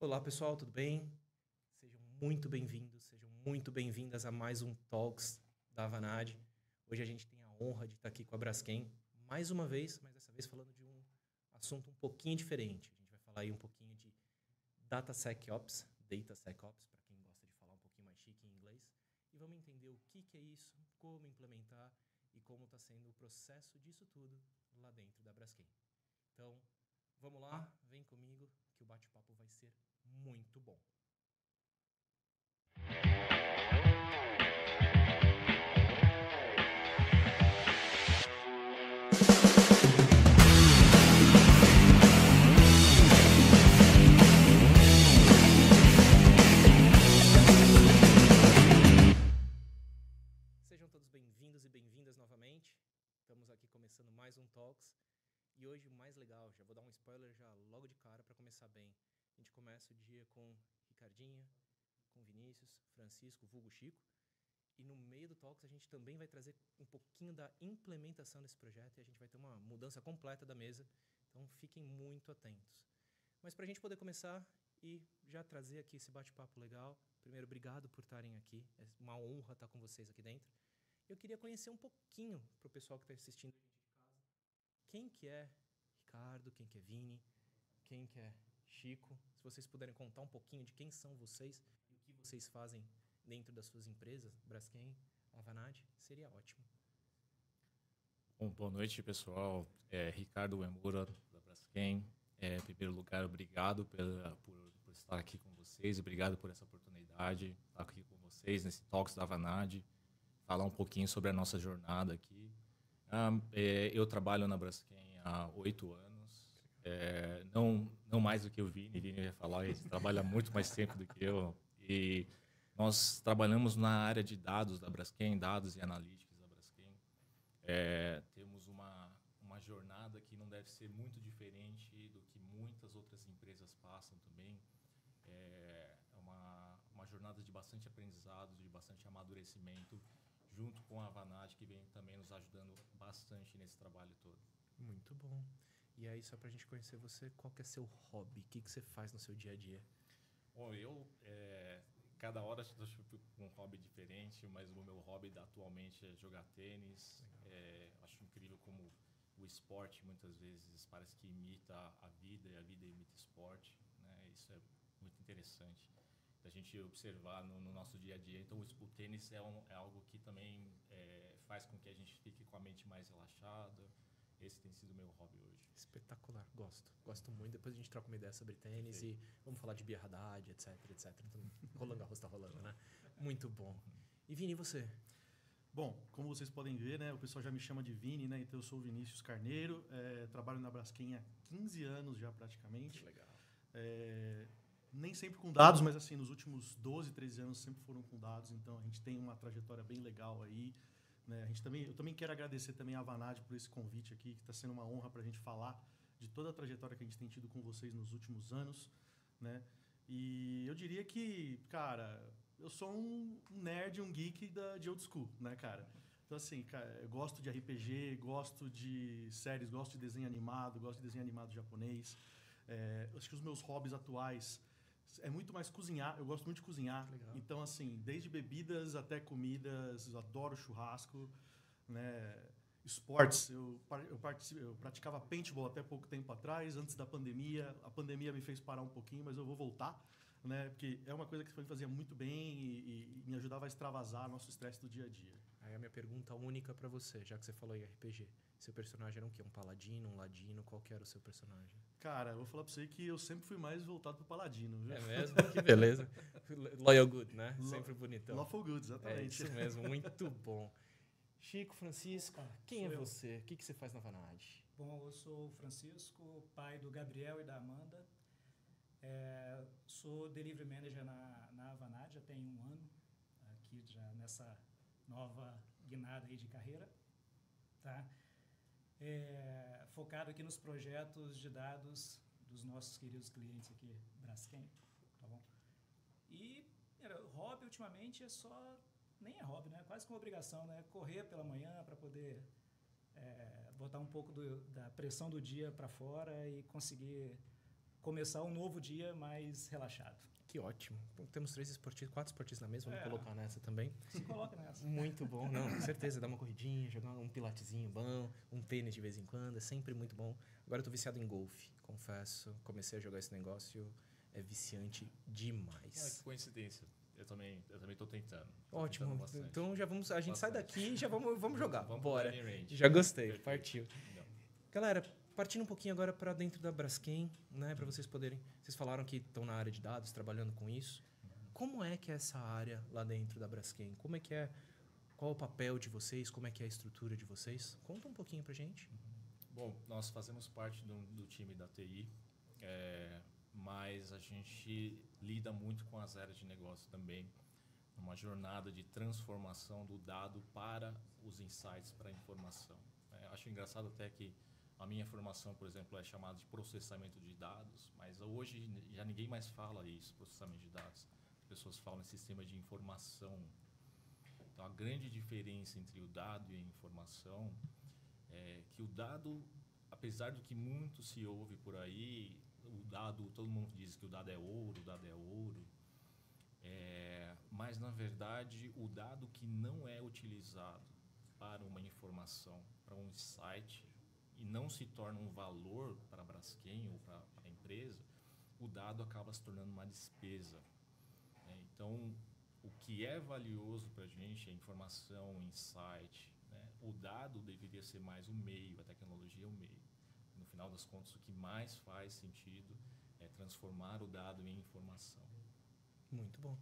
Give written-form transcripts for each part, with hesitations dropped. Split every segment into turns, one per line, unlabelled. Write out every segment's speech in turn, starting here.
Olá, pessoal, tudo bem? Sejam muito bem-vindos, sejam muito bem-vindas a mais um Talks da Avanad. Hoje a gente tem a honra de estar aqui com a Braskem, mais uma vez, mas dessa vez falando de um assunto um pouquinho diferente. A gente vai falar aí um pouquinho de DataSecOps, para quem gosta de falar um pouquinho mais chique em inglês, e vamos entender o que é isso, como implementar e como está sendo o processo disso tudo lá dentro da Braskem. Então, vamos lá, vem comigo, que o bate-papo vai ser muito bom. Sejam todos bem-vindos e bem-vindas novamente. Estamos aqui começando mais um Talks. E hoje o mais legal, já vou dar um spoiler já logo de cara para começar bem. A gente começa o dia com Ricardinha, com Vinícius, Francisco, vulgo Chico. E no meio do Talks a gente também vai trazer um pouquinho da implementação desse projeto e a gente vai ter uma mudança completa da mesa. Então fiquem muito atentos. Mas para a gente poder começar e já trazer aqui esse bate-papo legal, primeiro, obrigado por estarem aqui. É uma honra estar com vocês aqui dentro. Eu queria conhecer um pouquinho para o pessoal que está assistindo a gente de casa. Quem que é Ricardo, quem que é Vini, quem que é Chico? Se vocês puderem contar um pouquinho de quem são vocês e o que vocês fazem dentro das suas empresas, Braskem, Avanad, seria ótimo.
Bom, boa noite, pessoal. Ricardo Uemura, da Braskem. Em primeiro lugar, obrigado por estar aqui com vocês, obrigado por essa oportunidade de estar aqui com vocês nesse Talks da Avanad, falar um pouquinho sobre a nossa jornada aqui. Eu trabalho na Braskem há 8 anos, não mais do que o Vini vai falar, ele trabalha muito mais tempo do que eu. E nós trabalhamos na área de dados da Braskem, dados e analíticas da Braskem. Temos uma jornada que não deve ser muito diferente do que muitas outras empresas passam também. É uma jornada de bastante aprendizado, de bastante amadurecimento, junto com a Avanad, que vem também nos ajudando bastante nesse trabalho todo.
Muito bom. E aí, só pra gente conhecer você, qual que é seu hobby? O que você faz no seu dia a dia?
Bom, cada hora estou com um hobby diferente, mas o meu hobby atualmente é jogar tênis. Acho incrível como o esporte muitas vezes parece que imita a vida e a vida imita o esporte, né? Isso é muito interessante da gente observar no nosso dia a dia. Então o tênis é algo que também faz com que a gente fique com a mente mais relaxada. Esse tem sido o meu hobby hoje.
Espetacular, gosto muito. Depois a gente troca uma ideia sobre tênis. Sim. E vamos falar de Bia Haddad, etc. Então, Roland Garros tá rolando, né? Muito bom. E Vini, e você?
Bom, como vocês podem ver, né, o pessoal já me chama de Vini, né? Então eu sou o Vinícius Carneiro, trabalho na Braskem há 15 anos já praticamente.
Que legal.
Nem sempre com dados, mas assim, nos últimos 12, 13 anos sempre foram com dados, então a gente tem uma trajetória bem legal aí. Né? Eu também quero agradecer também a Avanad por esse convite aqui, que está sendo uma honra para a gente falar de toda a trajetória que a gente tem tido com vocês nos últimos anos. Né? E eu diria que, cara, eu sou um nerd, um geek de old school, né, cara? Então, assim, cara, eu gosto de RPG, gosto de séries, gosto de desenho animado japonês. Acho que os meus hobbies atuais é muito mais cozinhar, eu gosto muito de cozinhar.
Legal.
Então, assim, desde bebidas até comidas, eu adoro churrasco, né? Esportes, eu praticava paintball até pouco tempo atrás, antes da pandemia. A pandemia me fez parar um pouquinho, mas eu vou voltar, né? Porque é uma coisa que me fazia muito bem e me ajudava a extravasar nosso estresse do dia a dia.
Aí a minha pergunta única pra você, já que você falou em RPG. Seu personagem era um quê? Um paladino, um ladino? Qual que era o seu personagem?
Cara, eu vou falar pra você que eu sempre fui mais voltado pro paladino, viu?
É mesmo? Que beleza. Loyal Good, né? Sempre bonitão.
Lawful Good, exatamente.
É isso mesmo, muito bom. Chico, Francisco, quem é você? O que você faz na Avanad?
Bom, eu sou o Francisco, pai do Gabriel e da Amanda. Sou Delivery Manager na Avanad, já tem 1 ano, aqui já nessa nova guinada aí de carreira. Tá? Focado aqui nos projetos de dados dos nossos queridos clientes aqui, Braskem, tá bom? E hobby ultimamente nem é hobby, né? Quase que uma obrigação, né? Correr pela manhã para poder botar um pouco da pressão do dia para fora e conseguir começar um novo dia mais relaxado.
Que ótimo. Bom, temos 4 esportistas na mesa, vamos colocar nessa também.
Se coloca nessa.
Muito bom, não, com certeza. Dar uma corridinha, jogar um pilatezinho bom, um tênis de vez em quando, é sempre muito bom. Agora eu tô viciado em golfe, confesso. Comecei a jogar esse negócio, é viciante demais.
Que coincidência. Eu também tô tentando.
Ótimo. Então já vamos, a gente sai daqui e já vamos jogar.
Vamos
bora.
range.
Já gostei,
Perfeito.
partiu.
Não.
Galera, partindo um pouquinho agora para dentro da Braskem, né, para vocês poderem. Vocês falaram que estão na área de dados, trabalhando com isso. Como é que é essa área lá dentro da Braskem? Como é que é? Qual é o papel de vocês? Como é que é a estrutura de vocês? Conta um pouquinho pra gente.
Bom, nós fazemos parte do time da TI, mas a gente lida muito com as áreas de negócio também, uma jornada de transformação do dado para os insights, para a informação. Acho engraçado até que a minha formação, por exemplo, é chamada de processamento de dados, mas hoje já ninguém mais fala isso, processamento de dados. As pessoas falam em sistema de informação. Então, a grande diferença entre o dado e a informação é que o dado, apesar do que muito se ouve por aí, o dado, todo mundo diz que o dado é ouro, mas, na verdade, o dado que não é utilizado para uma informação, para um insight, e não se torna um valor para a Braskem ou para a empresa, o dado acaba se tornando uma despesa. Então, o que é valioso para a gente é informação, insight. O dado deveria ser mais o meio, a tecnologia é o meio. No final das contas, o que mais faz sentido é transformar o dado em informação.
Muito bom.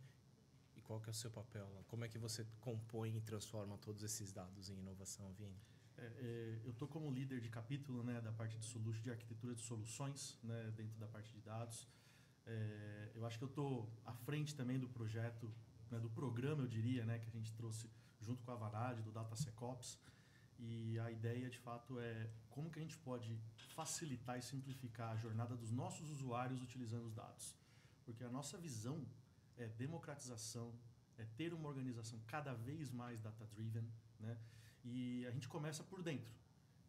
E qual que é o seu papel lá? Como é que você compõe e transforma todos esses dados em inovação, Vini?
Eu estou como líder de capítulo, né, da parte de arquitetura de soluções, né, dentro da parte de dados. Eu acho que eu estou à frente também do projeto, né, do programa, eu diria, né, que a gente trouxe junto com a Avanade, do DataSecOps. E a ideia, de fato, é como que a gente pode facilitar e simplificar a jornada dos nossos usuários utilizando os dados. Porque a nossa visão é democratização, é ter uma organização cada vez mais data-driven, né? E a gente começa por dentro.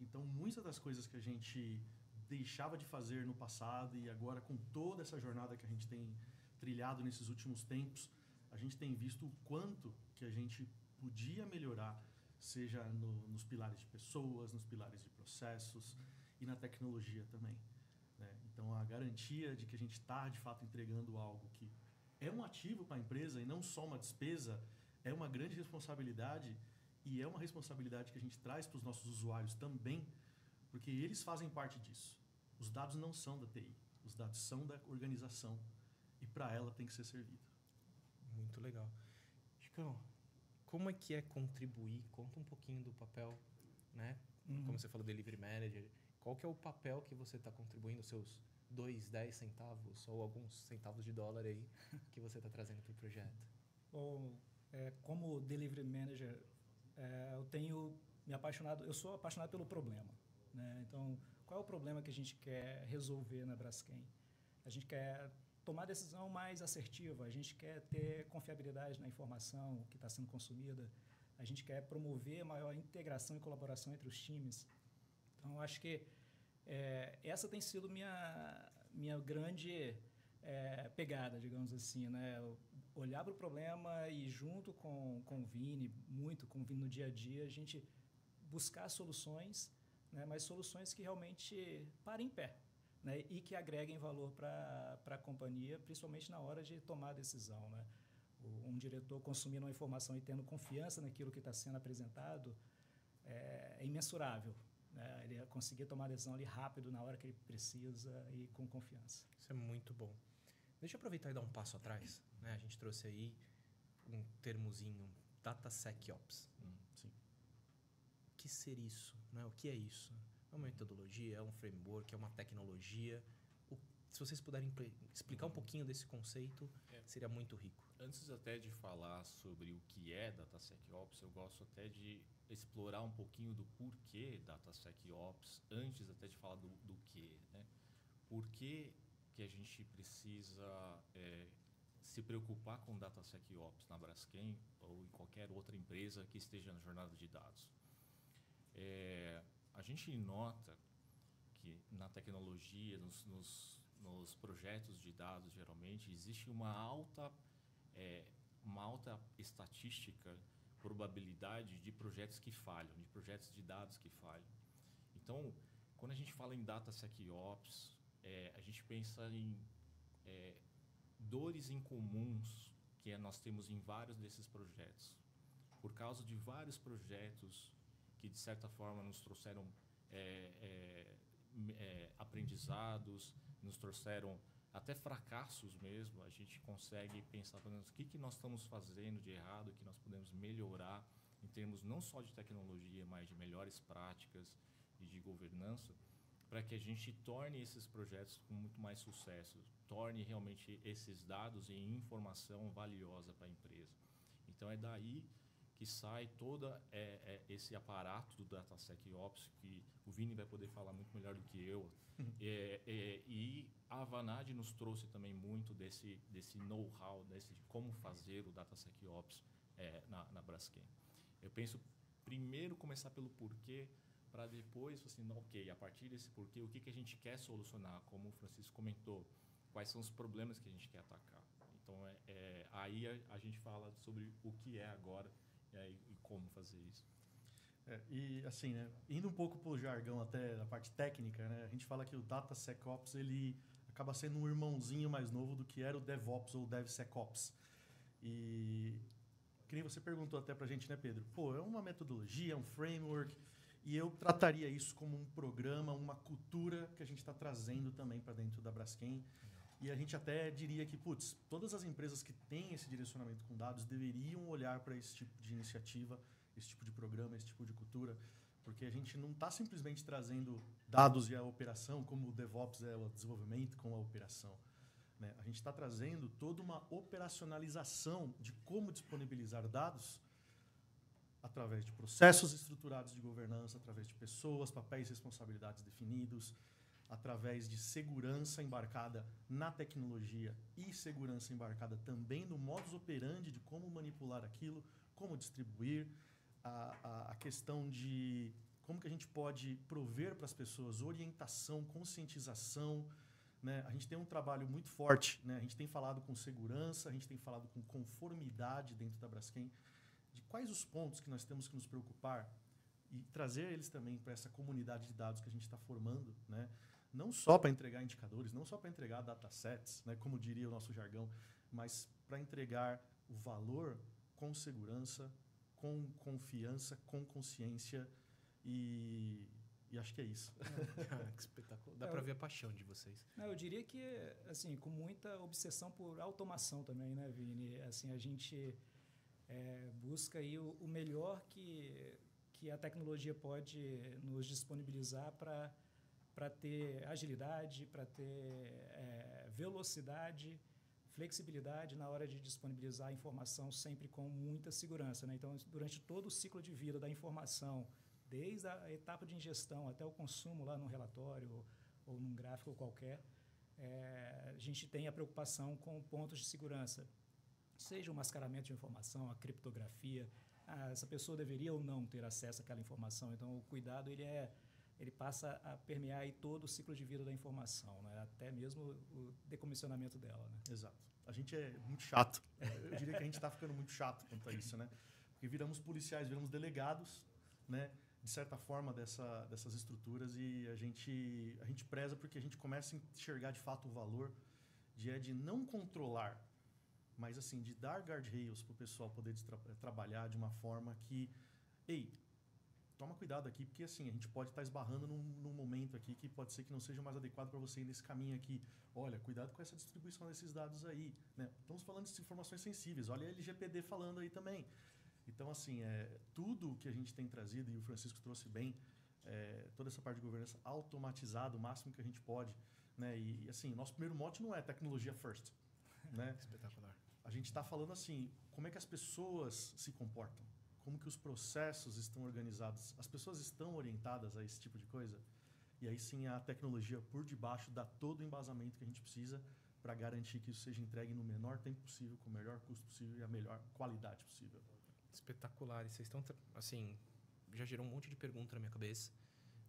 Então, muitas das coisas que a gente deixava de fazer no passado e agora com toda essa jornada que a gente tem trilhado nesses últimos tempos, a gente tem visto o quanto que a gente podia melhorar, seja nos pilares de pessoas, nos pilares de processos e na tecnologia também, né? Então, a garantia de que a gente está, de fato, entregando algo que é um ativo para a empresa e não só uma despesa, é uma grande responsabilidade. E é uma responsabilidade que a gente traz para os nossos usuários também, porque eles fazem parte disso. Os dados não são da TI, os dados são da organização e para ela tem que ser servido.
Muito legal. Chicão, como é que é contribuir? Conta um pouquinho do papel, né? Como você falou, Delivery Manager. Qual que é o papel que você está contribuindo, os seus 2, 10 centavos ou alguns centavos de dólar aí que você está trazendo para o projeto?
Como Delivery Manager, eu tenho me apaixonado, eu sou apaixonado pelo problema, né? Então, qual é o problema que a gente quer resolver na Braskem? A gente quer tomar decisão mais assertiva, a gente quer ter confiabilidade na informação que está sendo consumida, a gente quer promover maior integração e colaboração entre os times. Então, acho que essa tem sido minha grande pegada, digamos assim, né? Olhar para o problema e junto com o Vini, muito com o Vini no dia a dia, a gente buscar soluções, né? Mas soluções que realmente parem em pé, né? E que agreguem valor para a companhia, principalmente na hora de tomar a decisão, né? Um diretor consumindo uma informação e tendo confiança naquilo que está sendo apresentado é imensurável, né? Ele conseguir tomar a decisão ali rápido, na hora que ele precisa e com confiança.
Isso é muito bom. Deixa eu aproveitar e dar um passo atrás, né? A gente trouxe aí um termozinho, DataSecOps.
Sim.
O que seria isso? Né? O que é isso? É uma metodologia, é um framework, é uma tecnologia? Se vocês puderem explicar um pouquinho desse conceito, seria muito rico.
Antes até de falar sobre o que é DataSecOps, eu gosto até de explorar um pouquinho do porquê DataSecOps, antes até de falar do que, né? Por que a gente precisa se preocupar com DataSecOps na Braskem ou em qualquer outra empresa que esteja na jornada de dados? A gente nota que na tecnologia, nos projetos de dados, geralmente, existe uma alta estatística, probabilidade de projetos que falham, de projetos de dados que falham. Então, quando a gente fala em DataSecOps, a gente pensa em dores incomuns que nós temos em vários desses projetos. Por causa de vários projetos que, de certa forma, nos trouxeram aprendizados, nos trouxeram até fracassos mesmo, a gente consegue pensar, pelo menos, o que nós estamos fazendo de errado, o que nós podemos melhorar em termos não só de tecnologia, mas de melhores práticas e de governança, para que a gente torne esses projetos com muito mais sucesso, torne realmente esses dados em informação valiosa para a empresa. Então, é daí que sai todo esse aparato do DataSecOps, que o Vini vai poder falar muito melhor do que eu. E a Avanade nos trouxe também muito desse know-how, de como fazer o DataSecOps na Braskem. Eu penso primeiro começar pelo porquê, para depois, assim, ok, a partir desse porquê, o que a gente quer solucionar, como o Francisco comentou, quais são os problemas que a gente quer atacar. Então, aí a gente fala sobre o que é agora e como fazer isso.
E assim, né, indo um pouco para o jargão até da parte técnica, né, a gente fala que o DataSecOps ele acaba sendo um irmãozinho mais novo do que era o DevOps ou DevSecOps. E que nem você perguntou até para a gente, né, Pedro? Pô, é uma metodologia, é um framework, e eu trataria isso como um programa, uma cultura que a gente está trazendo também para dentro da Braskem. E a gente até diria que, putz, todas as empresas que têm esse direcionamento com dados deveriam olhar para esse tipo de iniciativa, esse tipo de programa, esse tipo de cultura, porque a gente não está simplesmente trazendo dados e a operação, como o DevOps é o desenvolvimento com a operação, né? A gente está trazendo toda uma operacionalização de como disponibilizar dados através de processos estruturados de governança, através de pessoas, papéis e responsabilidades definidos, através de segurança embarcada na tecnologia e segurança embarcada também no modus operandi de como manipular aquilo, como distribuir, a questão de como que a gente pode prover para as pessoas orientação, conscientização, né? A gente tem um trabalho muito forte, né? A gente tem falado com segurança, a gente tem falado com conformidade dentro da Braskem, de quais os pontos que nós temos que nos preocupar e trazer eles também para essa comunidade de dados que a gente está formando, né? Não só para entregar indicadores, não só para entregar datasets, né, como diria o nosso jargão, mas para entregar o valor com segurança, com confiança, com consciência e acho que é isso.
Que espetáculo. Dá para ver a paixão de vocês.
Não, eu diria que, assim, com muita obsessão por automação também, né, Vini? Assim, a gente busca aí o melhor que a tecnologia pode nos disponibilizar para ter agilidade, para ter velocidade, flexibilidade na hora de disponibilizar a informação sempre com muita segurança, né? Então, durante todo o ciclo de vida da informação, desde a etapa de ingestão até o consumo lá no relatório ou num gráfico qualquer, a gente tem a preocupação com pontos de segurança, seja o mascaramento de informação, a criptografia, essa pessoa deveria ou não ter acesso àquela informação. Então, o cuidado ele passa a permear aí todo o ciclo de vida da informação, né? Até mesmo o decomissionamento dela, né?
Exato. A gente é muito chato. Eu diria que a gente está ficando muito chato quanto a isso, né? Porque viramos policiais, viramos delegados, né? De certa forma, dessas estruturas, e a gente preza porque a gente começa a enxergar de fato o valor de não controlar, mas assim, de dar guardrails para o pessoal poder trabalhar de uma forma que, ei, toma cuidado aqui, porque assim, a gente pode estar esbarrando num momento aqui que pode ser que não seja mais adequado para você ir nesse caminho aqui. Olha, cuidado com essa distribuição desses dados aí, né? Estamos falando de informações sensíveis, olha a LGPD falando aí também. Então, assim, tudo que a gente tem trazido, e o Francisco trouxe bem, toda essa parte de governança automatizada, o máximo que a gente pode, né? E assim, nosso primeiro mote não é tecnologia first, né?
Espetacular.
A gente está falando assim, como é que as pessoas se comportam? Como que os processos estão organizados? As pessoas estão orientadas a esse tipo de coisa? E aí sim a tecnologia por debaixo dá todo o embasamento que a gente precisa para garantir que isso seja entregue no menor tempo possível, com o melhor custo possível e a melhor qualidade possível.
Espetacular. E vocês estão, assim, já gerou um monte de perguntas na minha cabeça,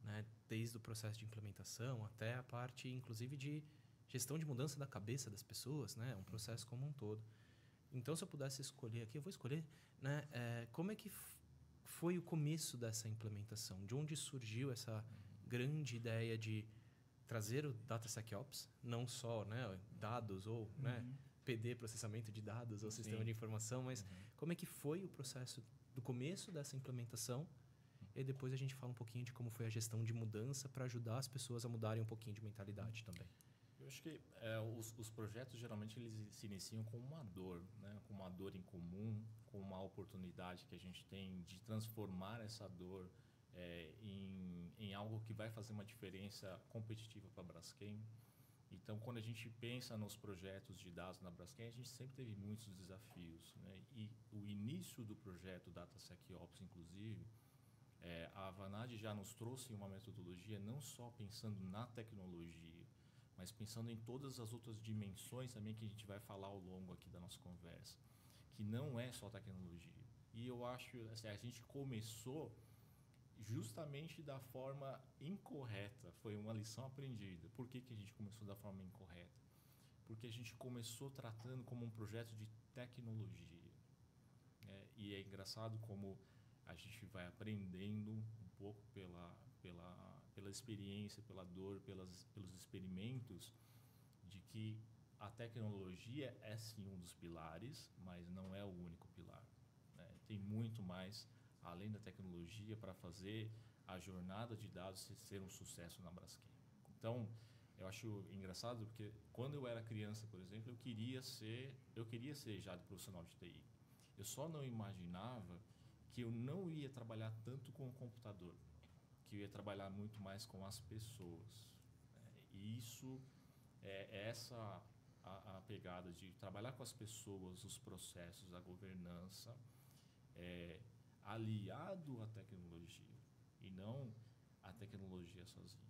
né? Desde o processo de implementação até a parte, inclusive, de gestão de mudança da cabeça das pessoas, né? É um processo como um todo. Então, se eu pudesse escolher aqui, eu vou escolher, né? Como é que foi o começo dessa implementação? De onde surgiu essa grande ideia de trazer o DataSecOps, não só, né, dados ou né, PD, processamento de dados ou sistema de informação, mas como é que foi o processo do começo dessa implementação? E depois a gente fala um pouquinho de como foi a gestão de mudança para ajudar as pessoas a mudarem um pouquinho de mentalidade também.
Eu acho que os projetos, geralmente, eles se iniciam com uma dor, né? Com uma dor em comum, com uma oportunidade que a gente tem de transformar essa dor em algo que vai fazer uma diferença competitiva para a Braskem. Então, quando a gente pensa nos projetos de dados na Braskem, a gente sempre teve muitos desafios, né? E o início do projeto DataSecOps, inclusive, a Avanade já nos trouxe uma metodologia não só pensando na tecnologia, mas pensando em todas as outras dimensões também que a gente vai falar ao longo aqui da nossa conversa, que não é só tecnologia. E eu acho assim, a gente começou justamente da forma incorreta, foi uma lição aprendida. Por que a gente começou da forma incorreta? Porque a gente começou tratando como um projeto de tecnologia. E é engraçado como a gente vai aprendendo um pouco pela experiência, pela dor, pelos experimentos, de que a tecnologia é sim um dos pilares, mas não é o único pilar, né? Tem muito mais além da tecnologia para fazer a jornada de dados ser um sucesso na Braskem. Então, eu acho engraçado porque quando eu era criança, por exemplo, eu queria ser já profissional de TI. Eu só não imaginava que eu não ia trabalhar tanto com o computador, que eu ia trabalhar muito mais com as pessoas. E isso é essa a pegada de trabalhar com as pessoas, os processos, a governança, aliado à tecnologia e não a tecnologia sozinha.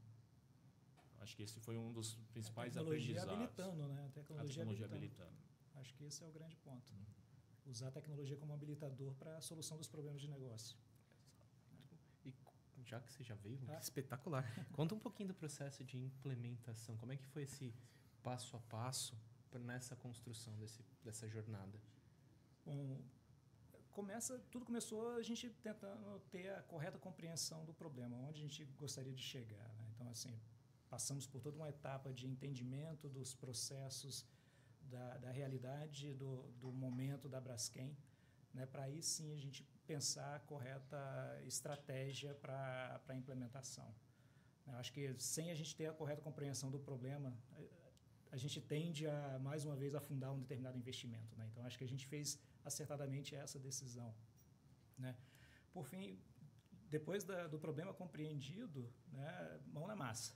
Acho que esse foi um dos principais aprendizados.
Habilitando, né?
A tecnologia habilitando.
Acho que esse é o grande ponto. Usar a tecnologia como habilitador para a solução dos problemas de negócio.
E já que você já veio, espetacular. Conta um pouquinho do processo de implementação. Como é que foi esse passo a passo nessa construção dessa jornada?
Bom, tudo começou a gente tentando ter a correta compreensão do problema, onde a gente gostaria de chegar, né? Então, assim, passamos por toda uma etapa de entendimento dos processos, da realidade do momento da Braskem, né? Para aí sim a gente pensar a correta estratégia para a implementação. Eu acho que sem a gente ter a correta compreensão do problema, a gente tende a, mais uma vez, afundar um determinado investimento, né? Então, acho que a gente fez acertadamente essa decisão, né? Por fim, depois do problema compreendido, né, mão na massa.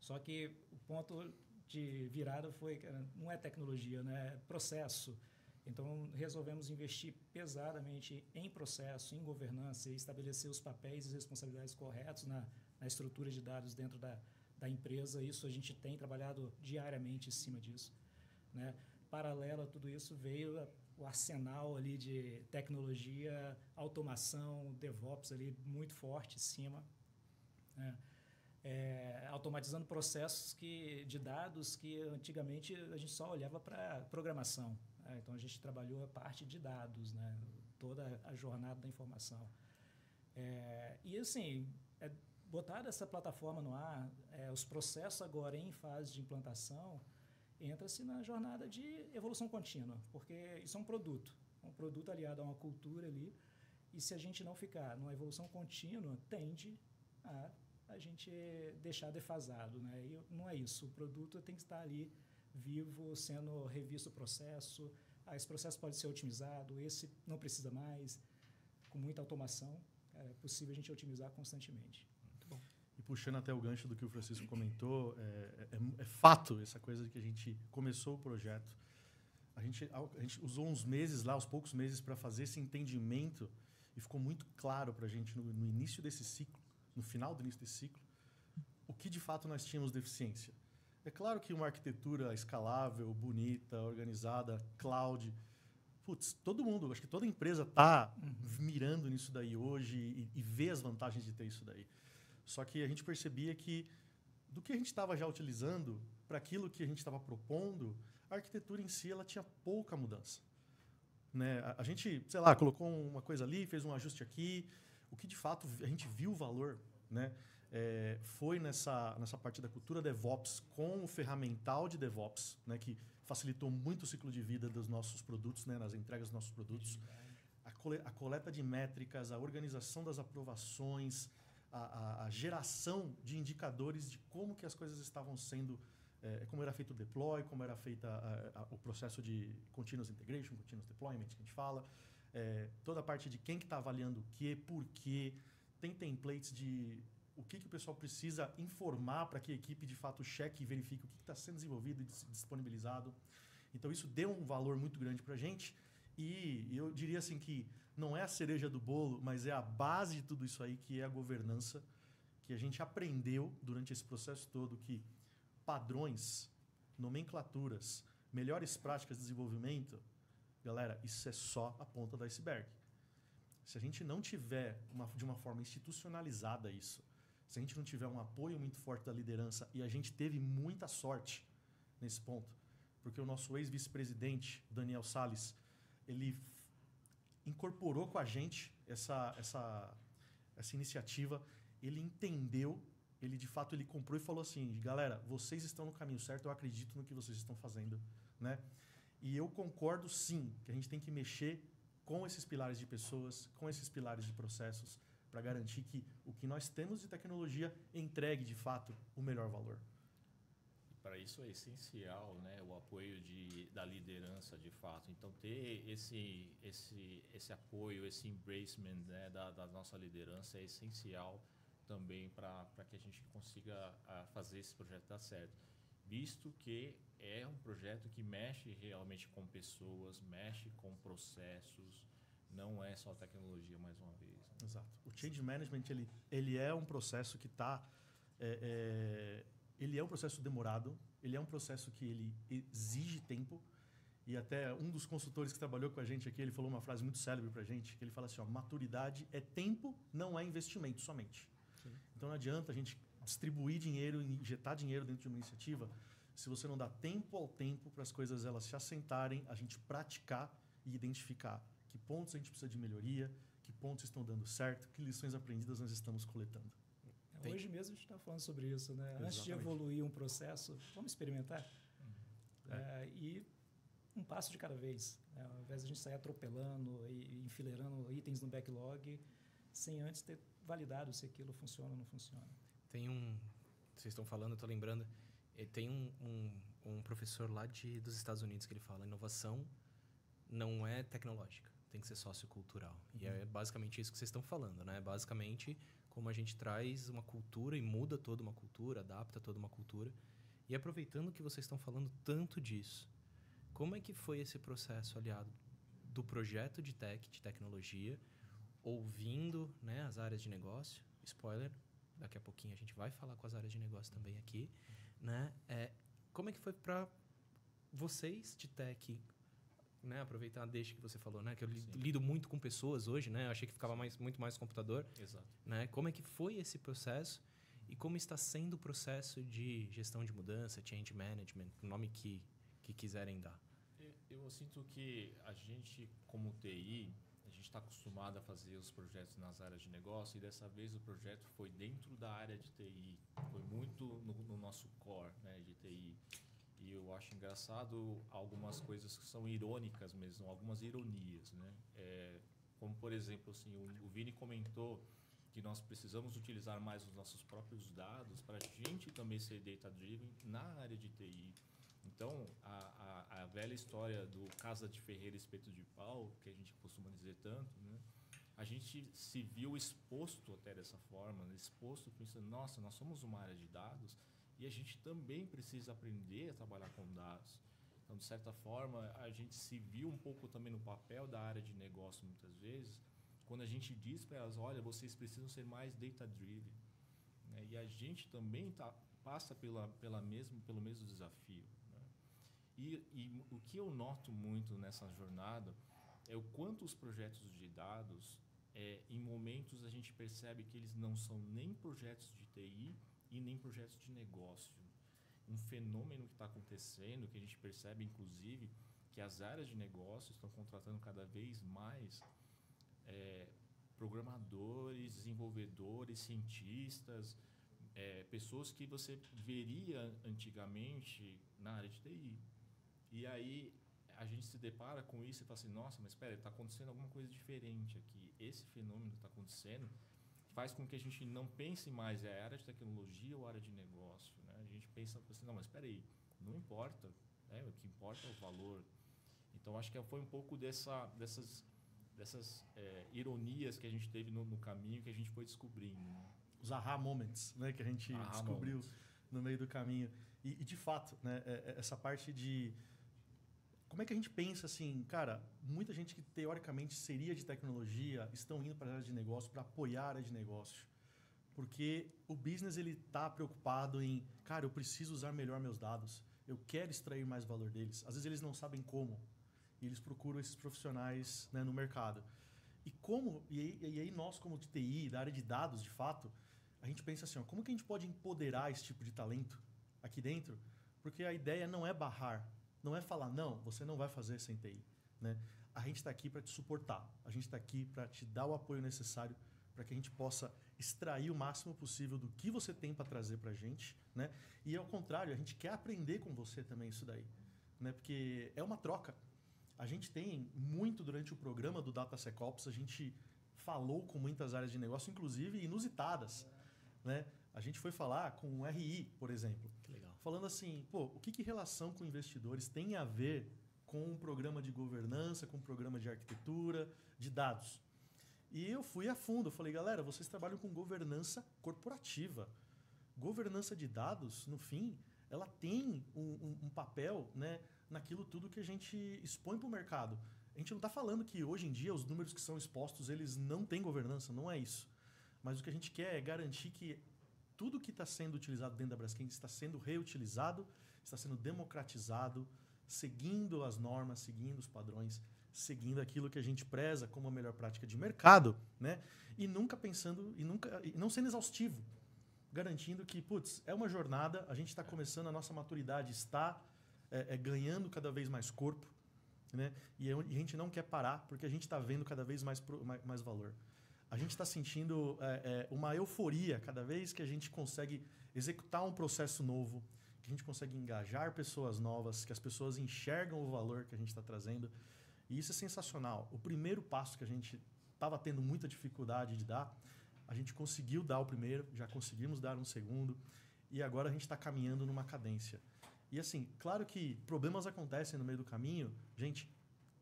Só que o ponto de virada foi, não é tecnologia, né, é processo. Então, resolvemos investir pesadamente em processo, em governança e estabelecer os papéis e responsabilidades corretos na estrutura de dados dentro da empresa. Isso a gente tem trabalhado diariamente em cima disso, né? Paralelo a tudo isso, veio o arsenal ali de tecnologia, automação, DevOps ali muito forte em cima, né? Automatizando processos de dados que antigamente a gente só olhava para programação. Então, a gente trabalhou a parte de dados, né? Toda a jornada da informação. E, assim, botar essa plataforma no ar, os processos agora em fase de implantação, entra-se na jornada de evolução contínua, porque isso é um produto aliado a uma cultura ali, e se a gente não ficar numa evolução contínua, tende a gente deixar defasado, né? E não é isso, o produto tem que estar ali vivo, sendo revisto o processo, esse processo pode ser otimizado, esse não precisa mais, com muita automação, é possível a gente otimizar constantemente.
Muito bom.
E puxando até o gancho do que o Francisco comentou, é fato essa coisa de que a gente começou o projeto, a gente usou uns meses lá, uns poucos meses, para fazer esse entendimento, e ficou muito claro para a gente no início desse ciclo, no final do início desse ciclo, o que de fato nós tínhamos deficiência. É claro que uma arquitetura escalável, bonita, organizada, cloud, todo mundo, acho que toda empresa está mirando nisso daí hoje e vê as vantagens de ter isso daí. Só que a gente percebia que do que a gente estava já utilizando, para aquilo que a gente estava propondo, a arquitetura em si ela tinha pouca mudança. Né? A gente, sei lá, colocou uma coisa ali, fez um ajuste aqui. O que de fato a gente viu o valor, né? Foi nessa parte da cultura DevOps com o ferramental de DevOps, né? Que facilitou muito o ciclo de vida dos nossos produtos, né? Nas entregas dos nossos produtos. A coleta de métricas, a organização das aprovações, a geração de indicadores de como que as coisas estavam sendo, como era feito o deploy, como era feita o processo de continuous integration, continuous deployment, que a gente fala, toda a parte de quem que está avaliando o quê, por quê, tem templates de o que o pessoal precisa informar para que a equipe de fato cheque e verifique o que está sendo desenvolvido e disponibilizado. Então isso deu um valor muito grande para a gente. E eu diria assim que não é a cereja do bolo, mas é a base de tudo isso aí, que é a governança, que a gente aprendeu durante esse processo todo, que padrões, nomenclaturas, melhores práticas de desenvolvimento, galera, isso é só a ponta do iceberg. Se a gente não tiver de uma forma institucionalizada isso, se a gente não tiver um apoio muito forte da liderança, e a gente teve muita sorte nesse ponto, porque o nosso ex-vice-presidente, Daniel Salles, ele incorporou com a gente essa iniciativa, ele entendeu, ele de fato ele comprou e falou assim, galera, vocês estão no caminho certo, eu acredito no que vocês estão fazendo, né? E eu concordo sim que a gente tem que mexer com esses pilares de pessoas, com esses pilares de processos, para garantir que o que nós temos de tecnologia entregue de fato o melhor valor.
Para isso é essencial, né, o apoio da liderança, de fato. Então, ter esse apoio, esse embracement, né, da nossa liderança é essencial também para que a gente consiga fazer esse projeto dar certo. Visto que é um projeto que mexe realmente com pessoas, mexe com processos, não é só tecnologia, mais uma vez. Né?
Exato. O Change Management, ele é um processo que está... ele é um processo demorado, ele é um processo que ele exige tempo, e até um dos consultores que trabalhou com a gente aqui, ele falou uma frase muito célebre para a gente, que ele fala assim, ó, maturidade é tempo, não é investimento somente. Sim. Então não adianta a gente distribuir dinheiro, injetar dinheiro dentro de uma iniciativa, se você não dá tempo ao tempo para as coisas elas se assentarem, a gente praticar e identificar que pontos a gente precisa de melhoria, que pontos estão dando certo, que lições aprendidas nós estamos coletando.
Hoje mesmo a gente está falando sobre isso, né? Exatamente. Antes de evoluir um processo, vamos experimentar. E um passo de cada vez. Né? Ao invés de a gente sair atropelando e enfileirando itens no backlog, sem antes ter validado se aquilo funciona ou não funciona.
Vocês estão falando, eu estou lembrando, tem um professor lá dos Estados Unidos que ele fala, inovação não é tecnológica, tem que ser sociocultural. E é basicamente isso que vocês estão falando, né? Basicamente, como a gente traz uma cultura e muda toda uma cultura, adapta toda uma cultura. E aproveitando que vocês estão falando tanto disso, como é que foi esse processo, aliado, do projeto de tecnologia, ouvindo, né, as áreas de negócio? Spoiler, daqui a pouquinho a gente vai falar com as áreas de negócio também aqui. Né? Como é que foi para vocês de tech, né, aproveitar deixa que você falou, né, que eu lido muito com pessoas hoje, né, eu achei que ficava muito mais computador.
Exato.
Né, como é que foi esse processo e como está sendo o processo de gestão de mudança, change management, o nome que quiserem dar?
Eu sinto que a gente, como TI, a gente está acostumado a fazer os projetos nas áreas de negócio e dessa vez o projeto foi dentro da área de TI, foi muito no nosso core, né, de TI. E eu acho engraçado algumas coisas que são irônicas mesmo, algumas ironias, né? Como, por exemplo, assim, o Vini comentou que nós precisamos utilizar mais os nossos próprios dados para a gente também ser data-driven na área de TI. Então, a velha história do casa de ferreiro espeto de pau, que a gente costuma dizer tanto, né? A gente se viu exposto até dessa forma, exposto pensando, nossa, nós somos uma área de dados, e a gente também precisa aprender a trabalhar com dados. Então, de certa forma, a gente se viu um pouco também no papel da área de negócio, muitas vezes, quando a gente diz para elas, olha, vocês precisam ser mais data-driven. Né? E a gente também passa pelo mesmo desafio. Né? E o que eu noto muito nessa jornada é o quanto os projetos de dados, em momentos, a gente percebe que eles não são nem projetos de TI, e nem projetos de negócio. um fenômeno que está acontecendo, que a gente percebe, inclusive, que as áreas de negócio estão contratando cada vez mais programadores, desenvolvedores, cientistas, pessoas que você veria antigamente na área de TI. E aí a gente se depara com isso e fala assim, nossa, mas espera, está acontecendo alguma coisa diferente aqui. Esse fenômeno que está acontecendo faz com que a gente não pense mais é área de tecnologia ou área de negócio, né? A gente pensa assim, não, mas espera aí, não importa, né? O que importa é o valor. Então, acho que foi um pouco dessas ironias que a gente teve no caminho, que a gente foi descobrindo. Né?
Os aha moments, né, que a gente descobriu no meio do caminho. E de fato, né, essa parte de... Como é que a gente pensa assim, cara, muita gente que teoricamente seria de tecnologia estão indo para a área de negócio para apoiar a área de negócio. Porque o business ele está preocupado em, cara, eu preciso usar melhor meus dados, eu quero extrair mais valor deles. Às vezes eles não sabem como. E eles procuram esses profissionais, né, no mercado. E aí nós, como de TI, da área de dados, de fato, a gente pensa assim, ó, como que a gente pode empoderar esse tipo de talento aqui dentro? Porque a ideia não é barrar, não é falar, não, você não vai fazer sem TI. Né? A gente está aqui para te suportar, a gente está aqui para te dar o apoio necessário para que a gente possa extrair o máximo possível do que você tem para trazer para a gente. Né? E ao contrário, a gente quer aprender com você também isso daí. Né? Porque é uma troca. A gente tem muito durante o programa do DataSecOps, a gente falou com muitas áreas de negócio, inclusive inusitadas. Né? A gente foi falar com o RI, por exemplo.
Que legal.
Falando assim, pô, o que relação com investidores tem a ver com um programa de governança, com um programa de arquitetura, de dados? E eu fui a fundo, eu falei, galera, vocês trabalham com governança corporativa. Governança de dados, no fim, ela tem um papel, né, naquilo tudo que a gente expõe para o mercado. A gente não está falando que hoje em dia os números que são expostos eles não têm governança, não é isso. Mas o que a gente quer é garantir que tudo que está sendo utilizado dentro da Braskem está sendo reutilizado, está sendo democratizado, seguindo as normas, seguindo os padrões, seguindo aquilo que a gente preza como a melhor prática de mercado, né? E nunca pensando, e não sendo exaustivo, garantindo que, putz, é uma jornada, a gente está começando, a nossa maturidade está ganhando cada vez mais corpo, né? E a gente não quer parar, porque a gente está vendo cada vez mais valor. A gente está sentindo uma euforia cada vez que a gente consegue executar um processo novo, que a gente consegue engajar pessoas novas, que as pessoas enxergam o valor que a gente está trazendo. E isso é sensacional. O primeiro passo que a gente estava tendo muita dificuldade de dar, a gente conseguiu dar o primeiro, já conseguimos dar um segundo, e agora a gente está caminhando numa cadência. E assim, claro que problemas acontecem no meio do caminho, gente,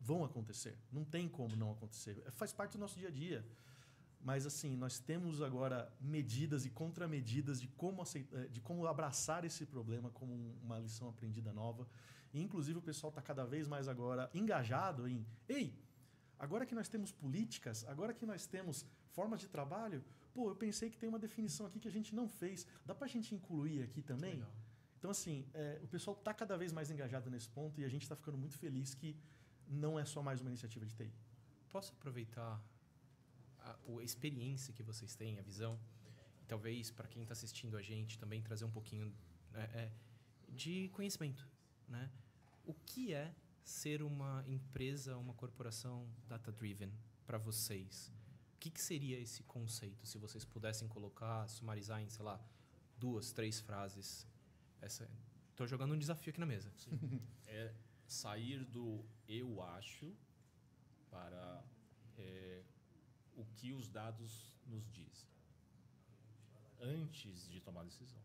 vão acontecer. Não tem como não acontecer. Faz parte do nosso dia a dia. Mas assim, nós temos agora medidas e contramedidas de como abraçar esse problema como uma lição aprendida nova. E, inclusive, o pessoal está cada vez mais agora engajado em... Ei, agora que nós temos políticas, agora que nós temos formas de trabalho, pô, eu pensei que tem uma definição aqui que a gente não fez. Dá para a gente incluir aqui também?
Legal.
Então, assim, o pessoal está cada vez mais engajado nesse ponto e a gente está ficando muito feliz que não é só mais uma iniciativa de TI.
Posso aproveitar a experiência que vocês têm, a visão, e talvez para quem está assistindo a gente também trazer um pouquinho de conhecimento, né? O que é ser uma empresa, uma corporação data-driven para vocês? O que seria esse conceito? Se vocês pudessem colocar, sumarizar em, sei lá, 2, 3 frases. Estou jogando um desafio aqui na mesa.
Sim. É sair do eu acho para o que os dados nos dizem antes de tomar a decisão.